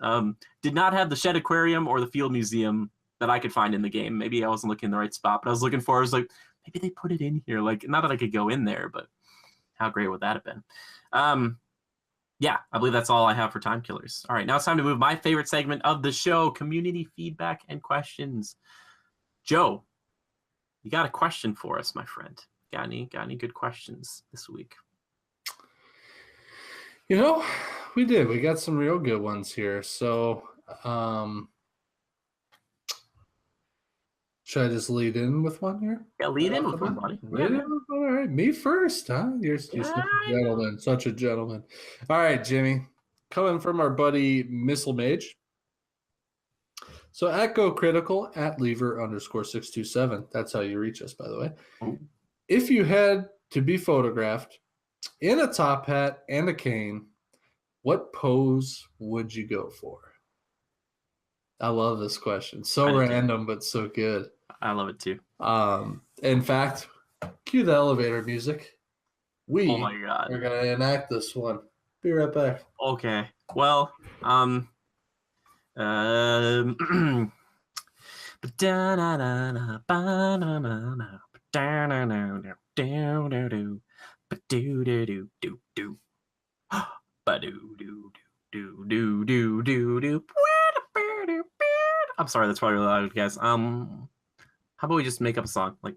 Did not have the Shed Aquarium or the Field Museum that I could find in the game. Maybe I wasn't looking in the right spot, but I was looking for, I was like, maybe they put it in here. Like, not that I could go in there, but how great would that have been? Yeah, I believe that's all I have for Time Killers. All right, now it's time to move my favorite segment of the show, community feedback and questions. Joe, you got a question for us, my friend? Got any good questions this week? We did. We got some real good ones here. So, should I just lead in with one here? Yeah, lead in with one, buddy. Lead in with one. All right, me first, huh? You're such a gentleman. Such a gentleman. All right, Jimmy. Coming from our buddy Missile Mage. So at Go Critical, at Lever_627. That's how you reach us, by the way. Oh. If you had to be photographed in a top hat and a cane, what pose would you go for? I love this question. So random, but so good. I love it too. In fact, cue the elevator music. Oh my God. We're going to enact this one. Be right back. Okay. Well, I'm sorry, that's probably really loud, guys. How about we just make up a song like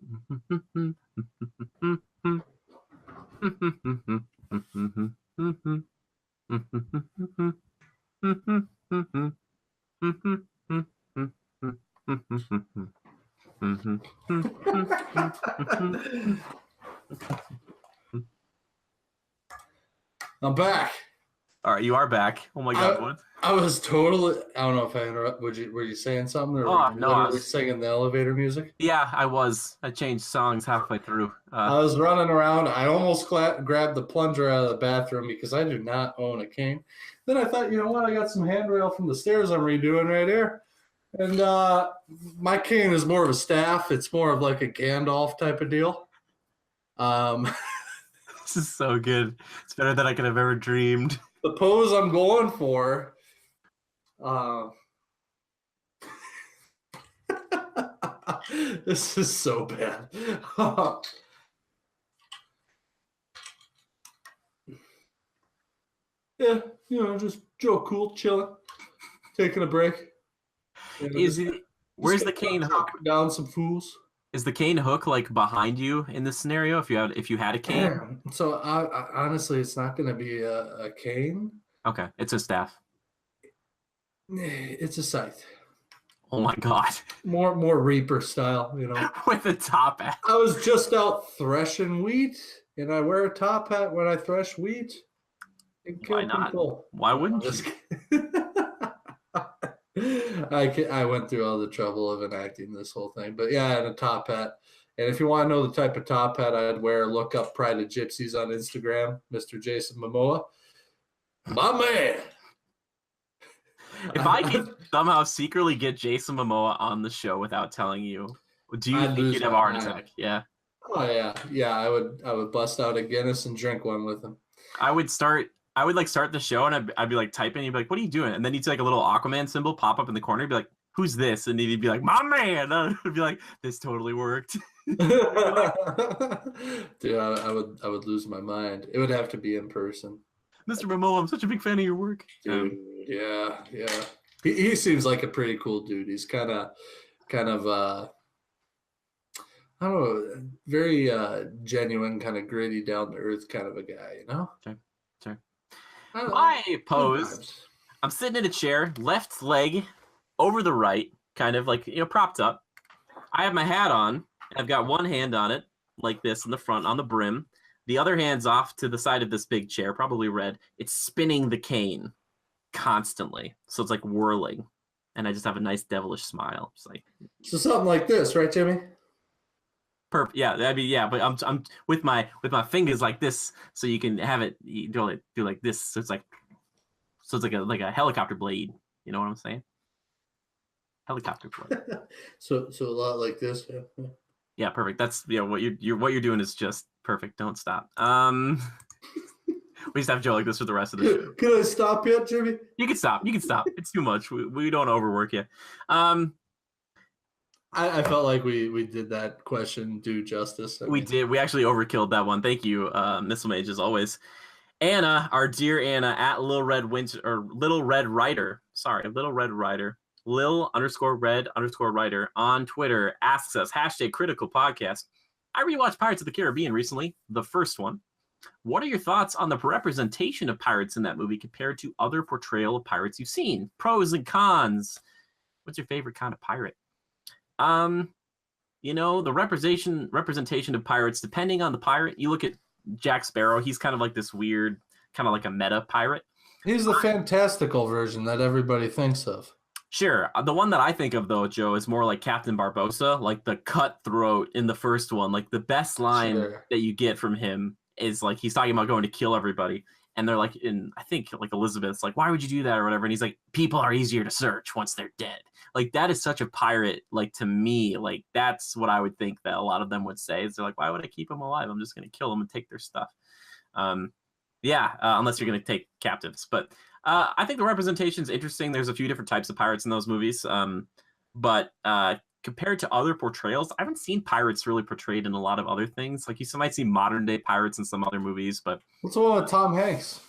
I'm back. All right, you are back. Oh my God, what? I was totally. I don't know if I interrupted. Were you saying something, or Oh, were you no, literally singing the elevator music? Yeah, I was. I changed songs halfway through. I was running around. I almost grabbed the plunger out of the bathroom because I do not own a cane. Then I thought, you know what? I got some handrail from the stairs I'm redoing right here, and my cane is more of a staff. It's more of like a Gandalf type of deal. This is so good. It's better than I could have ever dreamed. The pose I'm going for. This is so bad. Yeah, just Joe Cool, chilling, taking a break. Where's the cane hook? Down some fools. Is the cane hook like behind you in this scenario? If you had a cane? So I honestly, it's not going to be a cane. Okay, it's a staff. It's a scythe. Oh my god. More Reaper style, you know. With a top hat. I was just out threshing wheat, and I wear a top hat when I thresh wheat and kill Why not? people. Why wouldn't you? I went through all the trouble of enacting this whole thing, but yeah, I had a top hat. And if you want to know the type of top hat I'd wear, look up Pride of Gypsies on Instagram, Mr. Jason Momoa. My man. If I could somehow secretly get Jason Momoa on the show without telling you, do you think you'd have a heart attack? Yeah. Oh yeah. I would bust out a Guinness and drink one with him. I would start the show and I'd be like typing, he'd be like, what are you doing? And then he'd see like a little Aquaman symbol pop up in the corner, he'd be like, who's this? And he'd be like, my man. And I'd be like, this totally worked. Dude, I would lose my mind. It would have to be in person. Mr. Momoa, I'm such a big fan of your work. Dude, yeah. He seems like a pretty cool dude. He's kind of I don't know, very genuine, kind of gritty, down to earth kind of a guy, you know? Sure. My pose, I'm sitting in a chair, left leg over the right, kind of like, propped up. I have my hat on. I've got one hand on it, like this in the front, on the brim. The other hand's off to the side of this big chair, probably red. It's spinning the cane constantly. So it's like whirling. And I just have a nice devilish smile. It's like, so something like this, right, Jimmy? Perfect. Yeah, but I'm with my fingers like this, so you can have it. You do like this, so it's like a helicopter blade. You know what I'm saying? Helicopter blade. so a lot like this. Yeah. Yeah, perfect. That's what you're doing is just perfect. Don't stop. We just have Joe like this for the rest of the show. Can I stop yet, Jimmy? You can stop. It's too much. We don't overwork you. I felt like we did that question due justice. We did. We actually overkilled that one. Thank you, Missile Mage, as always. Anna, our dear Anna, at Little Red Rider. Sorry, Little Red Rider. Lil_Red_Rider on Twitter asks us, #critical podcast. I rewatched Pirates of the Caribbean recently, the first one. What are your thoughts on the representation of pirates in that movie compared to other portrayal of pirates you've seen? Pros and cons. What's your favorite kind of pirate? The representation of pirates, depending on the pirate. You look at Jack Sparrow, he's kind of like this weird, kind of like a meta pirate. He's the fantastical version that everybody thinks of. Sure. The one that I think of, though, Joe, is more like Captain Barbossa, like the cutthroat in the first one. Like the best line that you get from him is like he's talking about going to kill everybody. And they're like, I think like Elizabeth's like, why would you do that or whatever? And he's like, people are easier to search once they're dead. Like that is such a pirate. Like to me, like that's what I would think that a lot of them would say. Is they're like, why would I keep them alive? I'm just going to kill them and take their stuff. Unless you're going to take captives. But I think the representation is interesting. There's a few different types of pirates in those movies. But compared to other portrayals, I haven't seen pirates really portrayed in a lot of other things. Like you might see modern day pirates in some other movies, but what's the one with Tom Hanks?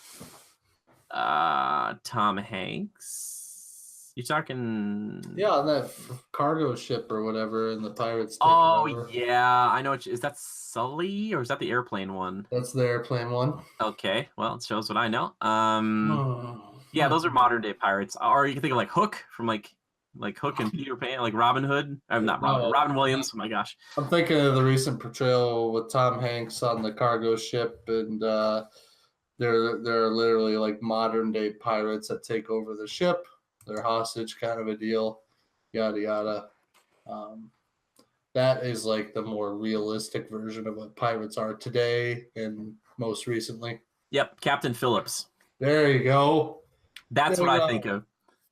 Tom Hanks. You talking? Yeah, on that cargo ship or whatever, and the pirates. Oh yeah, I know. Is that Sully or is that the airplane one? That's the airplane one. Okay, well, it shows what I know. Yeah, those are modern day pirates. Or you can think of like Hook from like Hook and Peter Pan, like Robin Hood. I'm not Robin Williams. Oh my gosh. I'm thinking of the recent portrayal with Tom Hanks on the cargo ship, and they're literally like modern day pirates that take over the ship. They're hostage kind of a deal, yada yada. That is like the more realistic version of what pirates are today and most recently. Yep, Captain Phillips. There you go. That's what I think of.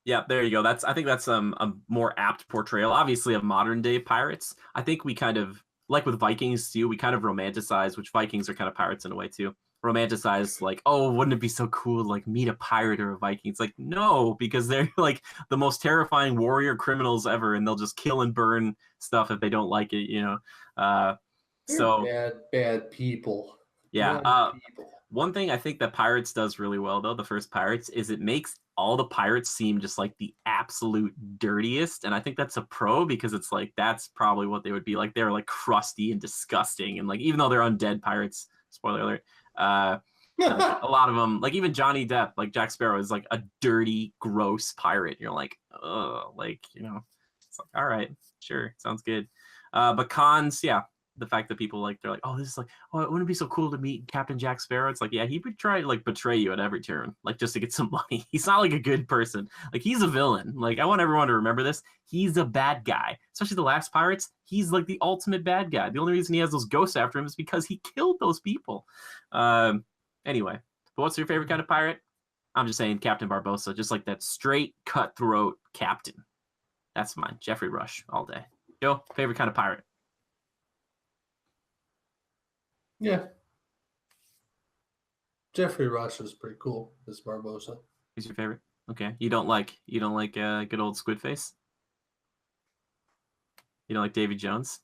Yeah, there you go. I think that's a more apt portrayal, obviously, of modern day pirates. I think we kind of, like with Vikings too, we kind of romanticize, which Vikings are kind of pirates in a way too. Romanticize like, oh, wouldn't it be so cool to like meet a pirate or a Viking? It's like, no, because they're like the most terrifying warrior criminals ever, and they'll just kill and burn stuff if they don't like it, So bad people. Yeah. Bad people. One thing I think that Pirates does really well, though, the first Pirates, is it makes all the pirates seem just like the absolute dirtiest. And I think that's a pro because it's like that's probably what they would be like. They're like crusty and disgusting. And like even though they're undead pirates, spoiler alert, like, a lot of them, like even Johnny Depp, like Jack Sparrow, is like a dirty, gross pirate. You're like, oh, like, you know, it's like, all right, sure, sounds good. But cons, yeah, the fact that people like they're like, oh, this is like, oh, it wouldn't be so cool to meet Captain Jack Sparrow. It's like, yeah, he would try to like betray you at every turn, like just to get some money. He's not like a good person. Like he's a villain. Like I want everyone to remember this. He's a bad guy, especially the last Pirates. He's like the ultimate bad guy. The only reason he has those ghosts after him is because he killed those people. Anyway, but what's your favorite kind of pirate? I'm just saying Captain Barbossa, just like that straight cutthroat captain. That's mine. Jeffrey Rush all day. Joe, favorite kind of pirate? Yeah. Jeffrey Rush is pretty cool. This Barbossa. Who's your favorite? Okay. You don't like good old Squidface? You don't like Davy Jones?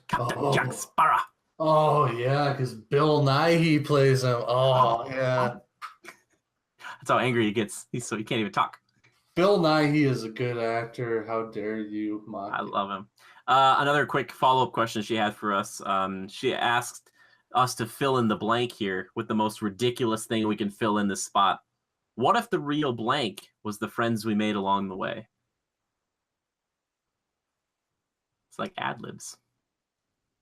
Captain Jack Sparrow. Oh yeah, because Bill Nighy plays him. Oh yeah. That's how angry he gets. He can't even talk. Bill Nighy is a good actor. How dare you mock I love him. Another quick follow-up question she had for us. She asked us to fill in the blank here with the most ridiculous thing we can fill in this spot. What if the real blank was the friends we made along the way? It's like ad-libs.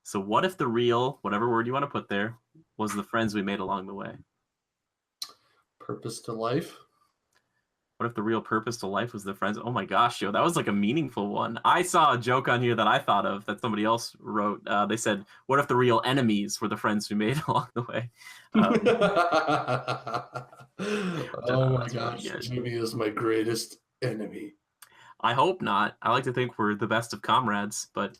So what if the real, whatever word you want to put there, was the friends we made along the way? Purpose to life. What if the real purpose to life was the friends? Oh my gosh, Joe, that was like a meaningful one. I saw a joke on here that I thought of that somebody else wrote. They said, what if the real enemies were the friends we made along the way? Oh my gosh, Jimmy is my greatest enemy. I hope not. I like to think we're the best of comrades, but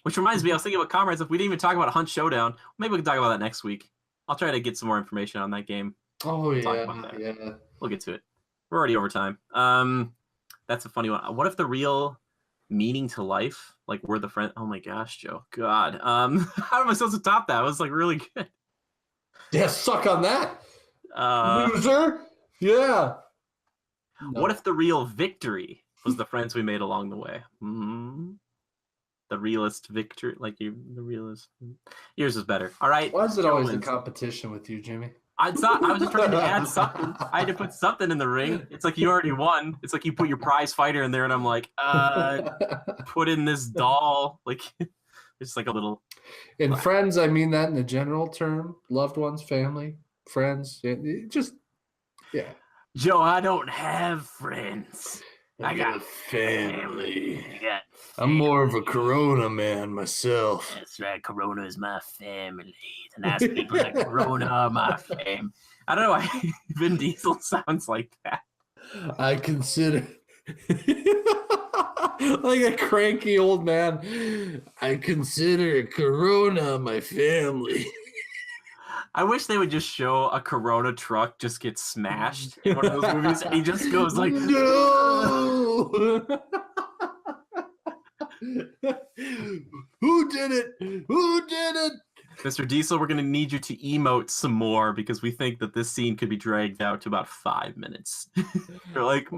which reminds me, I was thinking about comrades. If we didn't even talk about Hunt Showdown, maybe we can talk about that next week. I'll try to get some more information on that game. Oh yeah. We'll get to it. We're already over time. That's a funny one. What if the real meaning to life, like we're the friend? Oh my gosh, Joe. God. How am I supposed to top that? It was like really good. Yeah, suck on that. Loser. Yeah. No. What if the real victory was the friends we made along the way? Mm-hmm. The realist victory, like you, the realist. Yours is better. All right. Why is it always in competition with you, Jimmy? I was just trying to add something. I had to put something in the ring. It's like you already won. It's like you put your prize fighter in there, and I'm like, put in this doll. Like, it's like a little. In friends, I mean that in the general term. Loved ones, family, friends. Just, yeah. Joe, I don't have friends. I got family. I'm more of a Corona man myself. That's right. Corona is my family. The nice people at Corona are my fam. I don't know why Vin Diesel sounds like that. I consider like a cranky old man. I consider Corona my family. I wish they would just show a Corona truck just get smashed in one of those movies, and he just goes like, "No." Who did it? Who did it? Mr. Diesel, we're going to need you to emote some more because we think that this scene could be dragged out to about 5 minutes. You're like,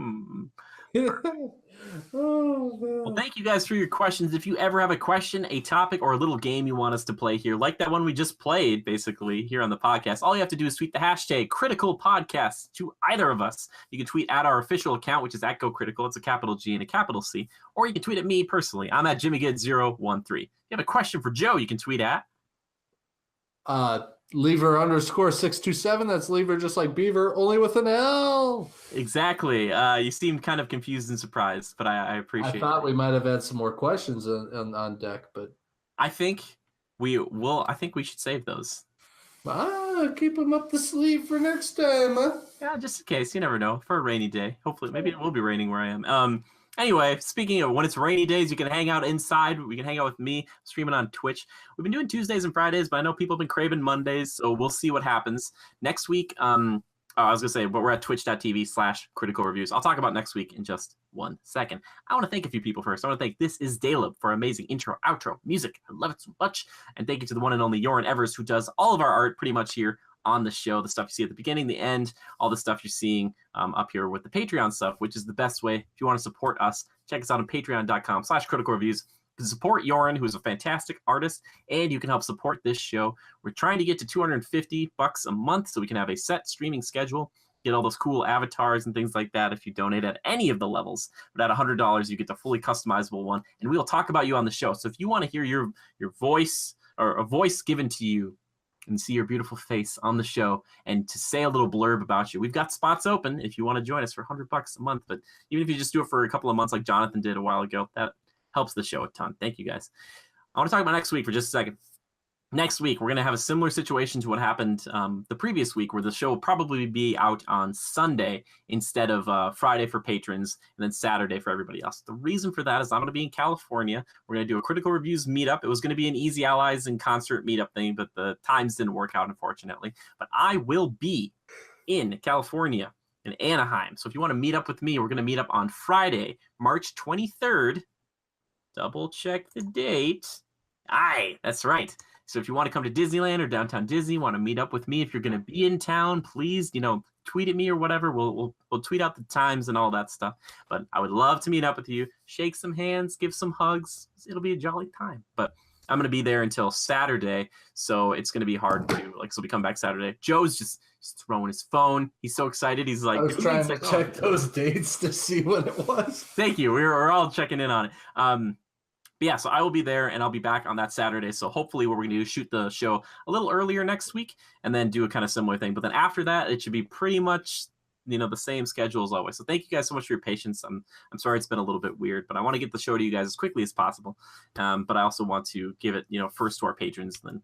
Oh, man. Well, thank you guys for your questions. If you ever have a question, a topic, or a little game you want us to play here, like that one we just played, basically, here on the podcast, all you have to do is tweet the hashtag Critical Podcast to either of us. You can tweet at our official account, which is at GoCritical. It's a capital G and a capital C. Or you can tweet at me personally. I'm at JimmyGid013. If you have a question for Joe, you can tweet at Lever_627. That's Lever just like Beaver, only with an L. Exactly. You seemed kind of confused and surprised, but I appreciate it. I thought we might have had some more questions on deck, but I think we will. I think we should save those. Keep them up the sleeve for next time, huh? Yeah, just in case. You never know. For a rainy day. Hopefully, maybe it will be raining where I am. Anyway, speaking of when it's rainy days, you can hang out inside. We can hang out with me, streaming on Twitch. We've been doing Tuesdays and Fridays, but I know people have been craving Mondays, so we'll see what happens. Next week, I was going to say, but we're at twitch.tv/critical reviews. I'll talk about next week in just 1 second. I want to thank a few people first. I want to thank This Is Daleb for amazing intro, outro, music. I love it so much. And thank you to the one and only Yoren Evers, who does all of our art pretty much here on the show. The stuff you see at the beginning, the end, all the stuff you're seeing up here with the Patreon stuff, which is the best way. If you want to support us, check us out on patreon.com/critical reviews. You can support Yoren, who's a fantastic artist, and you can help support this show. We're trying to get to $250 a month so we can have a set streaming schedule, get all those cool avatars and things like that if you donate at any of the levels. But at $100, you get the fully customizable one, and we'll talk about you on the show. So if you want to hear your voice or a voice given to you and see your beautiful face on the show and to say a little blurb about you, we've got spots open if you want to join us for $100 a month. But even if you just do it for a couple of months like Jonathan did a while ago, that helps the show a ton. Thank you, guys. I want to talk about next week for just a second. Next week, we're going to have a similar situation to what happened the previous week, where the show will probably be out on Sunday instead of Friday for patrons and then Saturday for everybody else. The reason for that is I'm going to be in California. We're going to do a Critical Reviews meetup. It was going to be an Easy Allies and concert meetup thing, but the times didn't work out, unfortunately. But I will be in California, in Anaheim. So if you want to meet up with me, we're going to meet up on Friday, March 23rd. Double check the date. Aye, that's right. So if you want to come to Disneyland or downtown Disney, want to meet up with me, if you're going to be in town, please, tweet at me or whatever. We'll tweet out the times and all that stuff. But I would love to meet up with you, shake some hands, give some hugs. It'll be a jolly time. But I'm going to be there until Saturday, so it's going to be hard to, so we come back Saturday. Joe's just throwing his phone. He's so excited. He's like, I was trying to check those dates to see what it was. Thank you. We're all checking in on it. But yeah, so I will be there, and I'll be back on that Saturday. So hopefully what we're going to do is shoot the show a little earlier next week and then do a kind of similar thing. But then after that, it should be pretty much, the same schedule as always. So thank you guys so much for your patience. I'm sorry it's been a little bit weird, but I want to get the show to you guys as quickly as possible. But I also want to give it, first to our patrons, and then,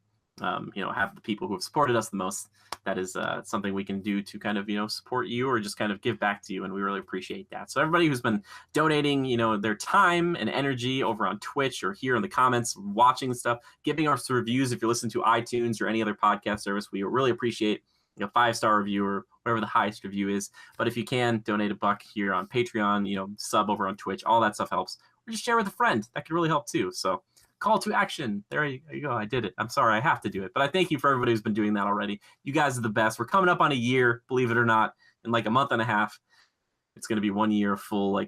have the people who have supported us the most. That is something we can do to kind of, support you or just kind of give back to you. And we really appreciate that. So everybody who's been donating, their time and energy over on Twitch or here in the comments, watching stuff, giving us reviews. If you're listening to iTunes or any other podcast service, we really appreciate a 5-star review or whatever the highest review is. But if you can donate $1 here on Patreon, sub over on Twitch, all that stuff helps. Or just share with a friend. That could really help too. So call to action. There you go. I did it. I'm sorry. I have to do it. But I thank you for everybody who's been doing that already. You guys are the best. We're coming up on a year, believe it or not, in like a month and a half. It's going to be 1 year full,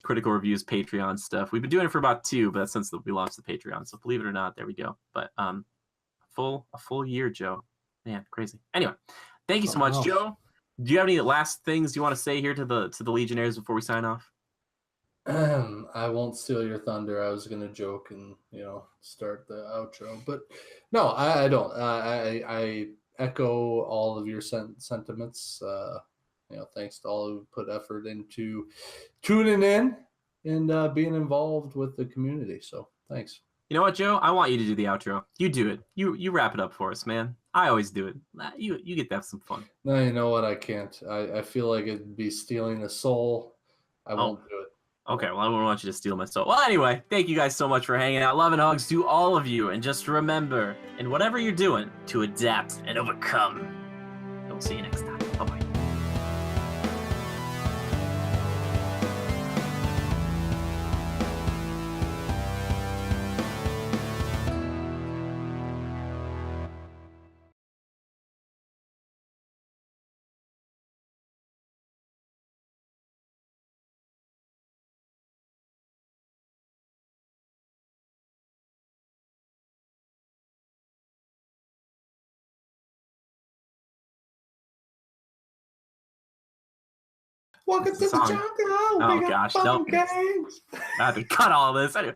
Critical Reviews Patreon stuff. We've been doing it for about 2, but that's since we launched the Patreon. So believe it or not, there we go. But a full year, Joe. Man, crazy. Anyway, thank you so much, Joe. Do you have any last things you want to say here to the Legionnaires before we sign off? I won't steal your thunder. I was gonna joke and start the outro, but no, I don't. I echo all of your sentiments. Thanks to all who put effort into tuning in and being involved with the community. So thanks. You know what, Joe? I want you to do the outro. You do it. You wrap it up for us, man. I always do it. You get to have some fun. No, you know what? I can't. I feel like it'd be stealing a soul. I won't do it. Okay, well, I don't want you to steal my soul. Well, anyway, thank you guys so much for hanging out. Love and hugs to all of you. And just remember, in whatever you're doing, to adapt and overcome. And we'll see you next time. Bye-bye. Welcome to the jungle. Oh gosh, nope. I have to cut all this. Anyway.